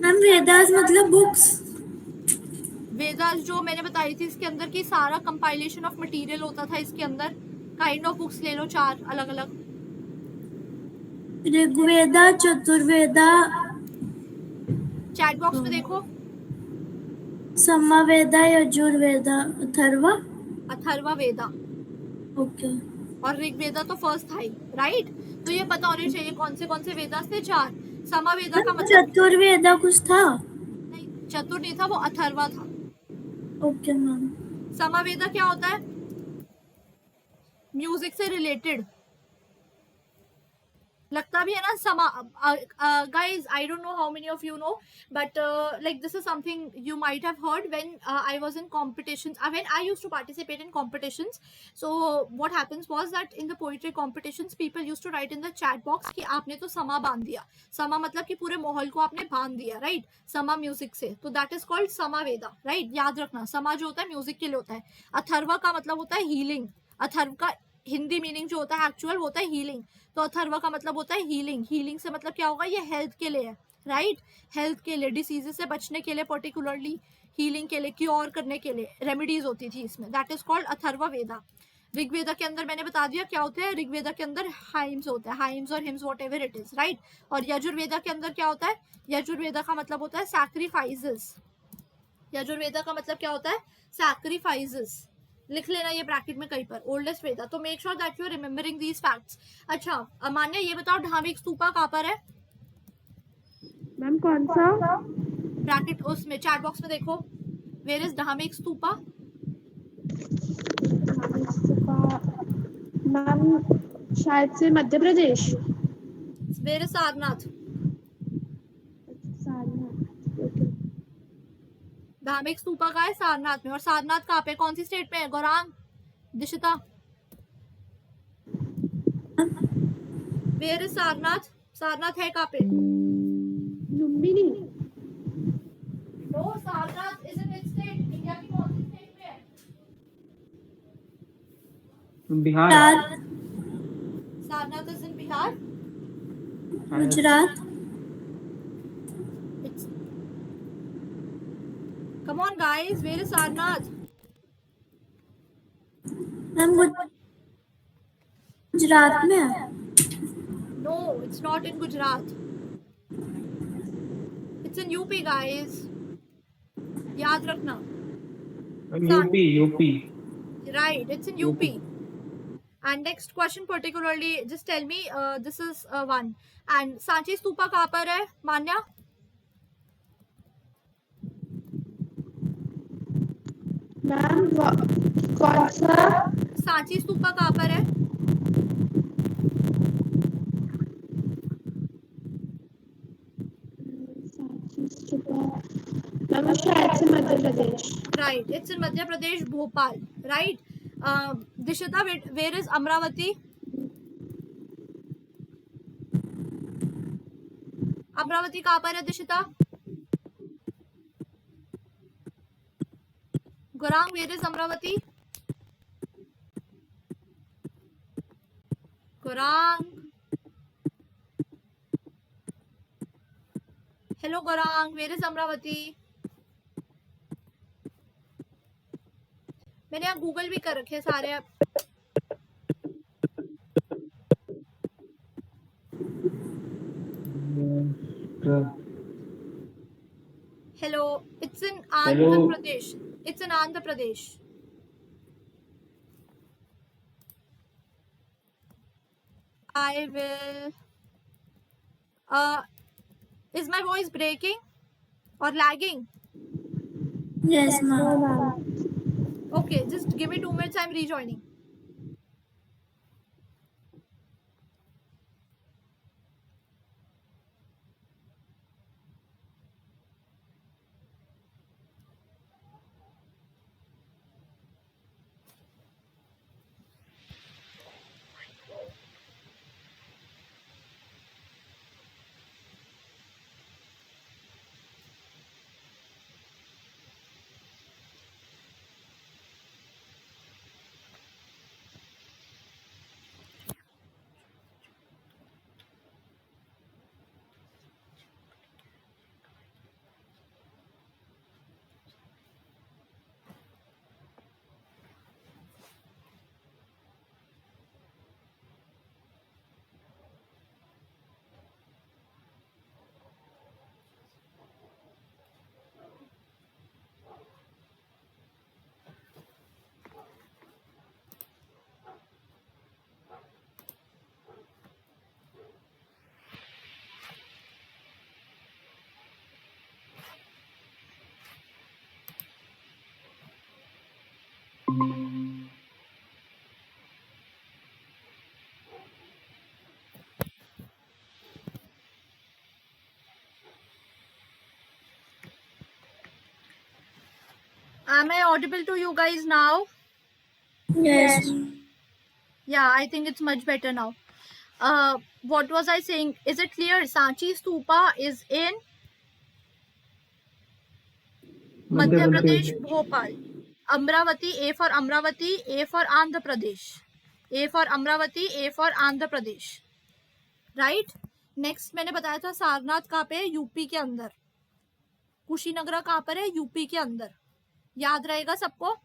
मैम वेदास मतलब बुक्स. वेदास जो मैंने बताई थी, इसके अंदर की सारा कंपाइलेशन ऑफ मटेरियल होता था इसके अंदर. काइंड ऑफ बुक्स ले लो, 4 अलग अलग. ऋग्वेदा, चतुर्वेदा, चैट बॉक्स में देखो. समवेदा, यजुर्वेदा, अथर्वा. अथर्वा वेदा ओके. और ऋग्वेदा तो फर्स्ट था ही, राइट? तो ये पता होने चाहिए कौन से वेदास थे? 4. समवेदा का मतलब चतुर्वेदा कुछ था? नहीं, चतुर नहीं था, वो अथर्वा था. Okay ma'am. समवेदा क्या होता है? म्यूजिक से रिलेटेड. लगता भी है ना समा. Guys, I don't know how many of you know, but like this is something you might have heard when I was in competitions, when I used to participate in competitions. So what happens was that in the poetry competitions people used to write in the chat box कि आपने तो समा बांध दिया. समा मतलब कि पूरे माहौल को आपने बांध दिया, राइट? समा म्यूजिक से, तो दैट इज कॉल्ड समावेदा, राइट? याद रखना, समा जो होता है म्यूजिक के लिए होता है. अथर्वा का मतलब होता है हीलिंग. अथर्व का हिंदी मीनिंग जो होता है एक्चुअल होता है हीलिंग. तो अथर्वा का मतलब होता है हीलिंग. हीलिंग से मतलब क्या होगा? ये हेल्थ के लिए है, राइट? हेल्थ के लिए, डिसीजेस से बचने के लिए, पर्टिकुलरली हीलिंग के लिए, क्योर करने के लिए रेमेडीज होती थी इसमें. दैट इज कॉल्ड अथर्वा वेदा. ऋग्वेदा के अंदर मैंने बता दिया क्या होते हैं. ऋग्वेदा के अंदर हाइम्स होते हैं, हाइम्स और hymns what ever it is, right? और यजुर्वेदा के अंदर क्या होता है? यजुर्वेदा का मतलब होता है सैक्रिफाइसेस. यजुर्वेदा का मतलब क्या होता है? सैक्रिफाइसेस. लिख लेना ये ब्रैकेट में कहीं पर, ओल्डेस्ट वेदा. तो make sure that you are remembering these facts. अच्छा अमान्या, ये बताओ धार्मिक स्तूपा कहाँ पर है? मैम कौन सा? ब्रैकेट उसमें चैट बॉक्स में देखो. वेयर इज धार्मिक स्तूपा? मैम शायद से मध्य प्रदेश. Where is Sarnath? धार्मिक स्तूपा का है सारनाथ में. और सारनाथ कहाँ पे, कौन सी स्टेट में है? Gaurang, Dishita, where is Sarnath? सारनाथ है कहाँ पे? Lumbini. No, Sarnath is in which state? India की कौन सी स्टेट में है? Bihar. Sarnath is in Bihar. Gujarat. It's... Come on guys, where is Sarnath? Ma'am Gujarat में है. No, it's not in Gujarat. It's in UP guys. याद रखना. UP. Right, it's in UP. And next question particularly, just tell me, this is one. And Sanchi stupa कहाँ पर है मान्या? Ma'am कौन सा? सांची स्तूपा कहाँ पर है? मैम शायद से मध्य प्रदेश. Right, it's in Madhya Pradesh, Bhopal. Right. Dishita, where is Amravati? Amravati कहाँ पर है Dishita? Gaurang, where is Amaravati? Gaurang, hello Gaurang, where is Amaravati? मैंने यहाँ गूगल भी कर रखे सारे. Hello, it's in Andhra Pradesh. It's in Andhra Pradesh. I will. Is my voice breaking or lagging? Yes, No, ma'am. ma'am. Okay, just give me 2 minutes. I'm rejoining. Am I audible to you guys now? Yes. Yeah, I think it's much better now. What was I saying? Is it clear? Sanchi Stupa is in Madhya Pradesh, Bhopal. Amravati, A for Amravati, A for Andhra Pradesh. A for Amravati, A for Andhra Pradesh. Right next मैंने बताया था सारनाथ कहाँ पे है, UP के अंदर. कुशीनगर कहाँ पर है, यूपी के अंदर. याद रहेगा सबको?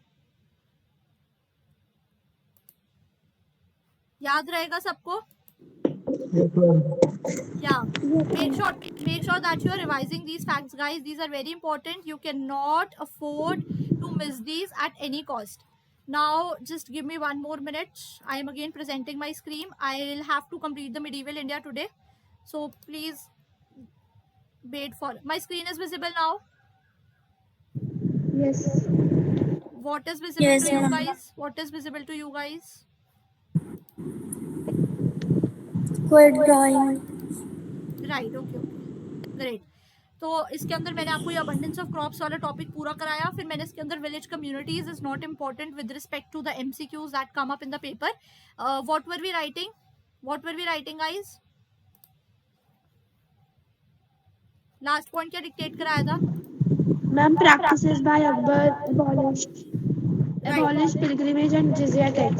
याद रहेगा सबको? Yeah. Make sure that you are revising these facts, guys. These are very important. You cannot afford to miss these at any cost. Now, just give me 1 more minute. I am again presenting my screen. I will have to complete the medieval India today. So please wait for my screen is visible now. Yes. What is visible Yes, to you ma'am. guys? What is visible to you guys? Quit drawing. Right okay great. तो इसके अंदर मैंने आपको ये abundance of crops वाला topic पूरा कराया. फिर मैंने इसके अंदर village communities is not important with respect to the MCQs that come up in the paper. What were we writing guys? Last point क्या डिक्टेट कराया था? Ma'am, practices by Akbar abolished pilgrimage and jizya tax.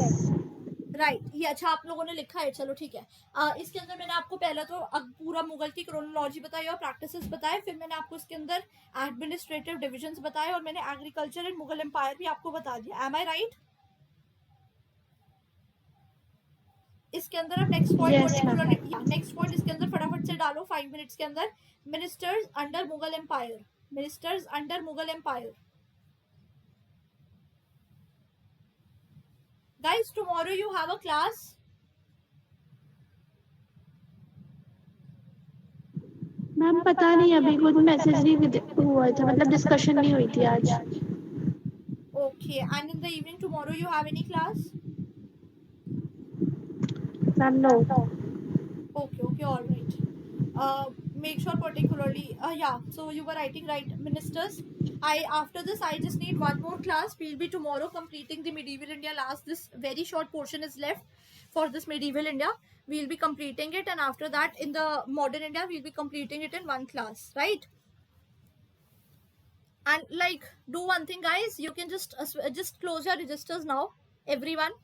Right ये अच्छा आप लोगों ने लिखा है, चलो ठीक है. इसके अंदर मैंने आपको पहला तो पूरा मुगल की क्रोनोलॉजी बताई और प्रैक्टिसेस बताए. फिर मैंने आपको इसके अंदर एडमिनिस्ट्रेटिव डिविजन्स बताए और मैंने एग्रीकल्चर एंड मुगल एम्पायर भी आपको बता दिया. एम आई राइट? इसके अंदर आप नेक्स्ट पॉइंट नेक्स्ट पॉइंट इसके अंदर फटाफट से डालो 5 मिनट्स के अंदर. Ministers under Mughal empire. Ministers under Mughal empire. Guys tomorrow you have a class. Ma'am पता नहीं अभी कुछ मैसेज नहीं हुआ था, मतलब डिस्कशन नहीं हुई थी आज. Okay and in the evening tomorrow you have any class? Ma'am no. Okay, all right. Make sure particularly, yeah, so you were writing right, ministers. After this, I just need one more class. We'll be tomorrow completing the medieval India last. This very short portion is left for this medieval India. We'll be completing it, and after that, in the modern India, we'll be completing it in one class, right? And like, do one thing, guys. You can just close your registers now, everyone.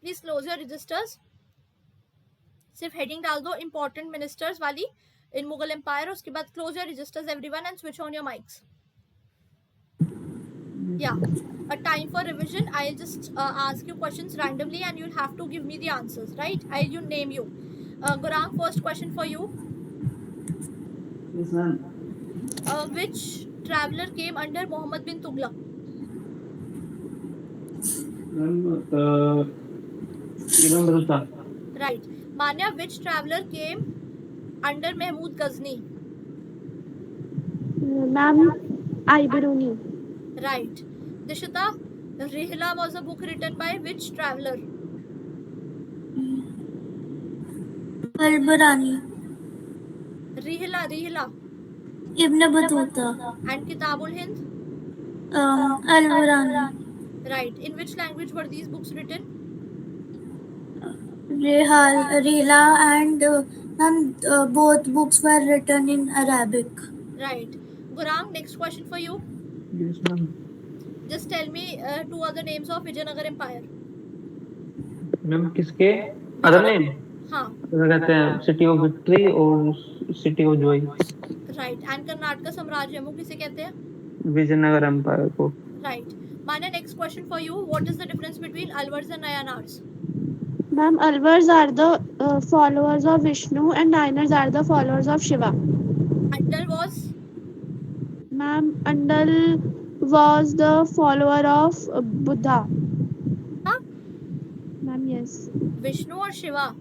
Please close your registers. सिर्फ heading डाल दो important ministers वाली इन Mughal empire. उसके बाद close your registers everyone and switch on your mics. या a time for revision. I'll just ask you questions randomly and you'll have to give me the answers, right? I'll name you. Gaurang, first question for you. Yes, ma'am. Which traveler came under Muhammad bin Tughlaq? Ibn Battuta. Right. Manya, which traveler came under Mahmud Ghazni? Ma'am Alberuni. Right. Dishita, Rihla was a book written by which traveler? Al-Barani. Rihla. Ibn Battuta. And Kitabul Hind? Al-Barani. Right. In which language were these books written? Rihla and both books were written in Arabic. Right. Gurang, next question for you. Yes, ma'am. Just tell me two other names of Vijayanagar Empire. Ma'am किसके other name हाँ. कहते हैं city of victory और city of Joy. Right. And Karnataka Samrajya वो किसे कहते हैं? Vijayanagar empire को. Right. Manya, next question for you. What is the difference between Alvars and Nayanars? Ma'am, Alvars are the followers of Vishnu and Nayanars are the followers of Shiva. Andal was? Ma'am, Andal was the follower of Buddha. Huh? Ma'am, yes. Vishnu or Shiva?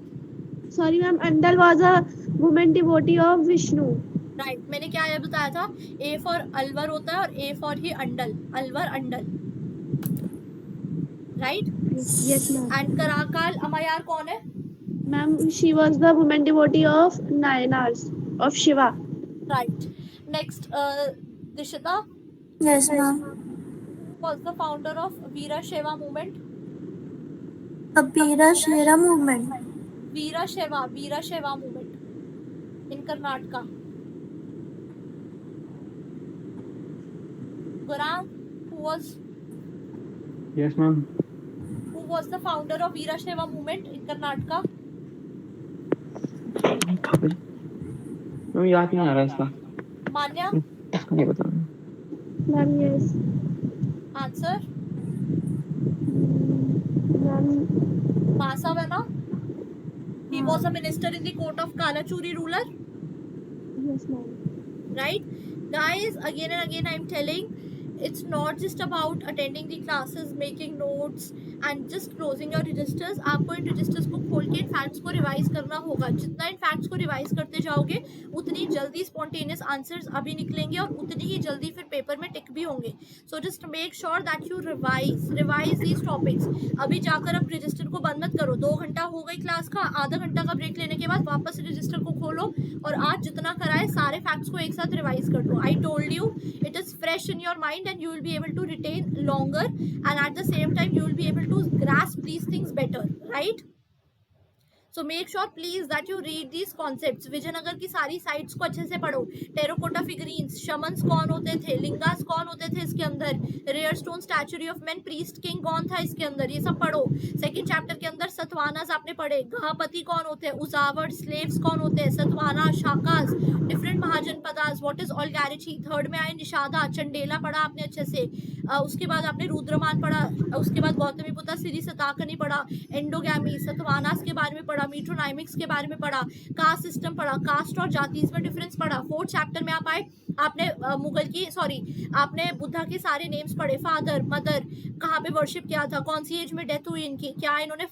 Sorry, ma'am. Andal was a woman devotee of Vishnu. Right. मैंने क्या ये बताया था? A for Alvar होता है और A for he Andal. Alvar Andal. Right? Yes, ma'am. And Karakal Amayar कौन है? Ma'am, she was the woman devotee of Nayanars, of Shiva. Right. Next, Dishita Yes, ma'am. was the founder of Veera Sheva movement. Veera Sheva movement. Veera Sheva movement in Karnataka. Gurang, Yes, ma'am. who was the founder of Veera Sheva movement in Karnataka? Ma'am याद नहीं आ रहा इसका. Manya, नहीं पता. Ma'am, yes. answer. Ma'am, Basavana. He was a minister in the court of Kalachuri ruler. yes, ma'am. Right, guys, again and again I'm telling, it's not just about attending the classes, making notes and just closing your registers. आपको इन registers को खोल के इन facts को revise करना होगा. जितना इन facts को revise करते जाओगे उतनी जल्दी spontaneous answers अभी निकलेंगे और उतनी ही जल्दी फिर पेपर में टिक भी होंगे. So just make sure that you revise these topics. अभी जाकर अब रजिस्टर को बंद मत करो. 2 घंटा हो गई क्लास का, आधा घंटा का ब्रेक लेने के बाद वापस रजिस्टर को खोलो और आज जितना कराए सारे फैक्ट्स को एक साथ रिवाइज कर दो. I told you it is fresh in your mind and you will be able to retain longer and at the same time you will be able to grasp these things better, right? So make sure please that you read these concepts. Vijayanagar की सारी sites को अच्छे से पढ़ो. Terracotta figurines, शमन्स कौन होते थे, लिंगास कौन होते थे इसके अंदर, rare stone statuary of man, priest king कौन था इसके अंदर, ये सब पढ़ो. सेकंड चैप्टर के अंदर सतवानास आपने पढ़े, गहापति कौन होते हैं, उजावर स्लेव्स कौन होते हैं, Satavahana, Shakas, different Mahajanapadas, what is oligarchy. Third में आए निषादा, चंडेला पढ़ा आपने अच्छे से. उसके बाद आपने रुद्रमान पढ़ा, उसके बाद गौतमीपुत्र सिरी सताकनी पढ़ा, एंडोगैमी, सतवानास के बारे में पढ़ा, मीट्रोनाइमिक्स के बारे में पढ़ा, कास्ट सिस्टम पढ़ा, कास्ट और जाति में डिफरेंस पढ़ा. फोर्थ चैप्टर में आप आए, आपने आपने बुद्धा के सारे नेम्स पढ़े, फादर, मदर, कहाँ पे वर्शिप किया था, कौन सी एज में डेथ हुई इनकी, क्या इन्होंने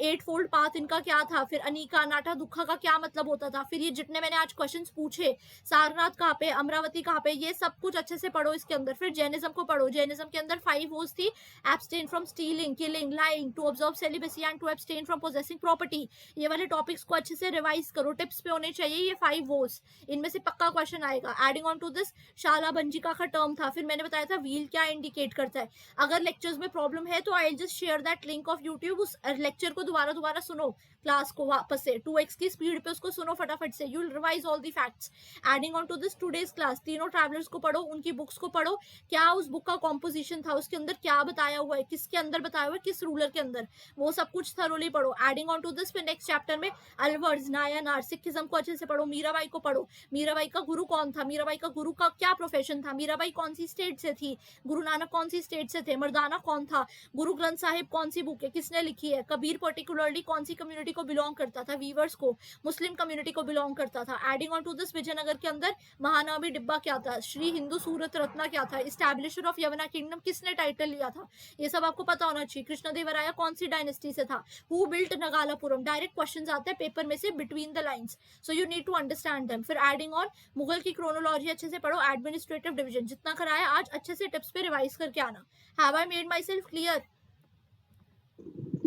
8 फोल्ड पाथ इनका क्या था, फिर अनिका नाटा दुखा का क्या मतलब होता था, फिर ये जितने मैंने आज क्वेश्चंस पूछे, सारनाथ कहाँ पे, अमरावती कहाँ पे, ये सब कुछ अच्छे से पढ़ो इसके अंदर. फिर जैनिज्म को पढ़ो. जैनिज्म के अंदर 5 वोज थी, abstain from stealing, killing, lying, to observe celibacy and to abstain from possessing property. ये वाले टॉपिक्स को अच्छे से रिवाइज करो. टिप्स पे होने चाहिए ये 5 वोज, इनमें से पक्का क्वेश्चन आएगा. एडिंग ऑन टू दिस शाला बंजिका का टर्म था. फिर मैंने बताया था व्हील क्या इंडिकेट करता है. अगर लेक्चर्स में प्रॉब्लम है तो I will just share that link of YouTube. उस लेक्चर को दोबारा सुनो, क्लास को वापस से 2x की स्पीड पे उसको सुनो फटाफट से. You will revise all the facts. Adding on to this today's class, तीनों ट्रैवलर्स को पढ़ो, उनकी बुक्स को पढ़ो. क्या उस बुक का कॉम्पोजिशन था, उसके अंदर क्या बताया हुआ है, किसके अंदर बताया हुआ है, किस रूलर के अंदर, वो सब कुछ थरोली पढ़ो. एडिंग ऑन टू दिस फिर नेक्स्ट चैप्टर में अलवर्स, नायनार, सिखिज्म को अच्छे से पढ़ो. मीराबाई को पढ़ो. मीराबाई का गुरु कौन था, मीराबाई का गुरु का क्या प्रोफेशन था, मीराबाई कौन सी स्टेट से थी, गुरु नानक कौन सी स्टेट से थे, मर्दाना कौन था, गुरु ग्रंथ साहिब कौन सी बुक है, किसने लिखी है, कबीर पर्टिकुलरली कौन सी कम्युनिटी को बिलोंग करता था, वीवर्स को, मुस्लिम कम्युनिटी को बिलोंग करता था। Adding on to this, Vijayanagar के अंदर महानवी डिब्बा क्या था, श्री हिंदू सूरत रत्ना क्या था, इस्टेब्लिशर ऑफ यवना किंगडम किसने टाइटल लिया था, ये सब आपको पता होना चाहिए। कृष्णदेवराया कौन सी डायनेस्टी से था, who built Nagalapuram. Direct questions आते हैं पेपर में से between the lines, so you need to understand them. फिर एडिंग ऑन, मुगल की क्रोनोलॉजी अच्छे से पढ़ो, एडमिनिस्ट्रेटिव डिवीजन जितना कराया आज अच्छे से टिप्स पे रिवाइज करके आना। Have I made my self clear?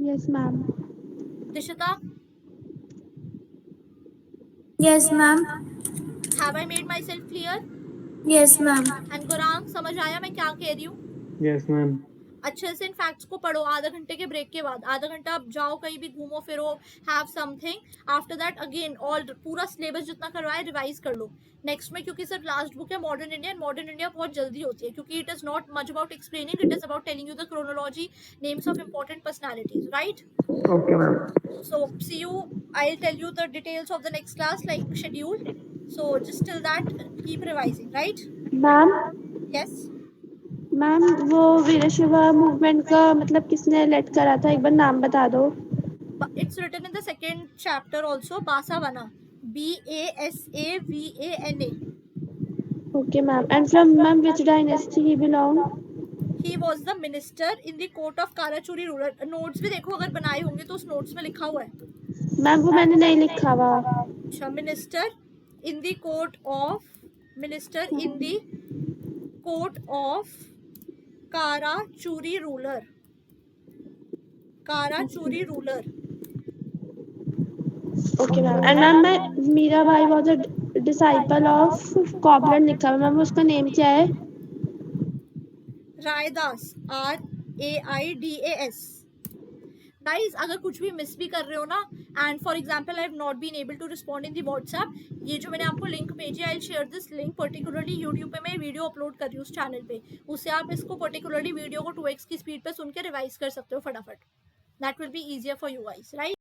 Yes, ma'am. Dishita, Yes, ma'am. Have I made my self clear? Yes, ma'am. And Gurang, समझ आया मैं क्या कह रही हूँ? Yes ma'am. अच्छे से इन फैक्ट्स को पढ़ो आधा घंटे के ब्रेक के बाद। आधा घंटा आप जाओ कहीं भी घूमो फिरो, have something, after that again all पूरा सिलेबस जितना करवाए रिवाइज कर लो। नेक्स्ट में क्योंकि सर लास्ट बुक है मॉडर्न इंडिया, मॉडर्न इंडिया बहुत जल्दी होती है क्योंकि it is not much about explaining, it is about telling you the chronology, names of important personalities, right? Okay ma'am. So see you, I'll tell you the details of the next class like schedule, so just till that keep revising, right? Ma'am, Yes, ma'am वो Veerashaiva movement का मतलब किसने late करा था, एक बार नाम बता दो। but it's written in the second chapter also, Basavana, Basavana. Okay, ma'am. And from ma'am which dynasty he belong? He was the minister in the court of Karachuri ruler. Notes भी देखो अगर बनाए होंगे तो उस notes में लिखा हुआ है। मैम वो मैंने नहीं लिखा हुआ। अच्छा, minister in the court of, minister in the court of Karachuri ruler, Karachuri ruler. Okay, ma'am. And ma'am Mirabai was a disciple of cobbler लिखा हुआ, मैम उसका नेम क्या है? रायदास, RAIDAS। गाइज अगर कुछ भी मिस भी कर रहे हो ना, and for example I have not been able to respond in the WhatsApp, ये जो मैंने आपको लिंक भेजी, I will share this link, particularly YouTube पे मैं वीडियो अपलोड कर रही हूँ उस चैनल पे, उससे आप इसको पर्टिकुलरली वीडियो को 2x की स्पीड पे सुन के रिवाइज कर सकते हो फटाफट। That will be easier for you guys, right?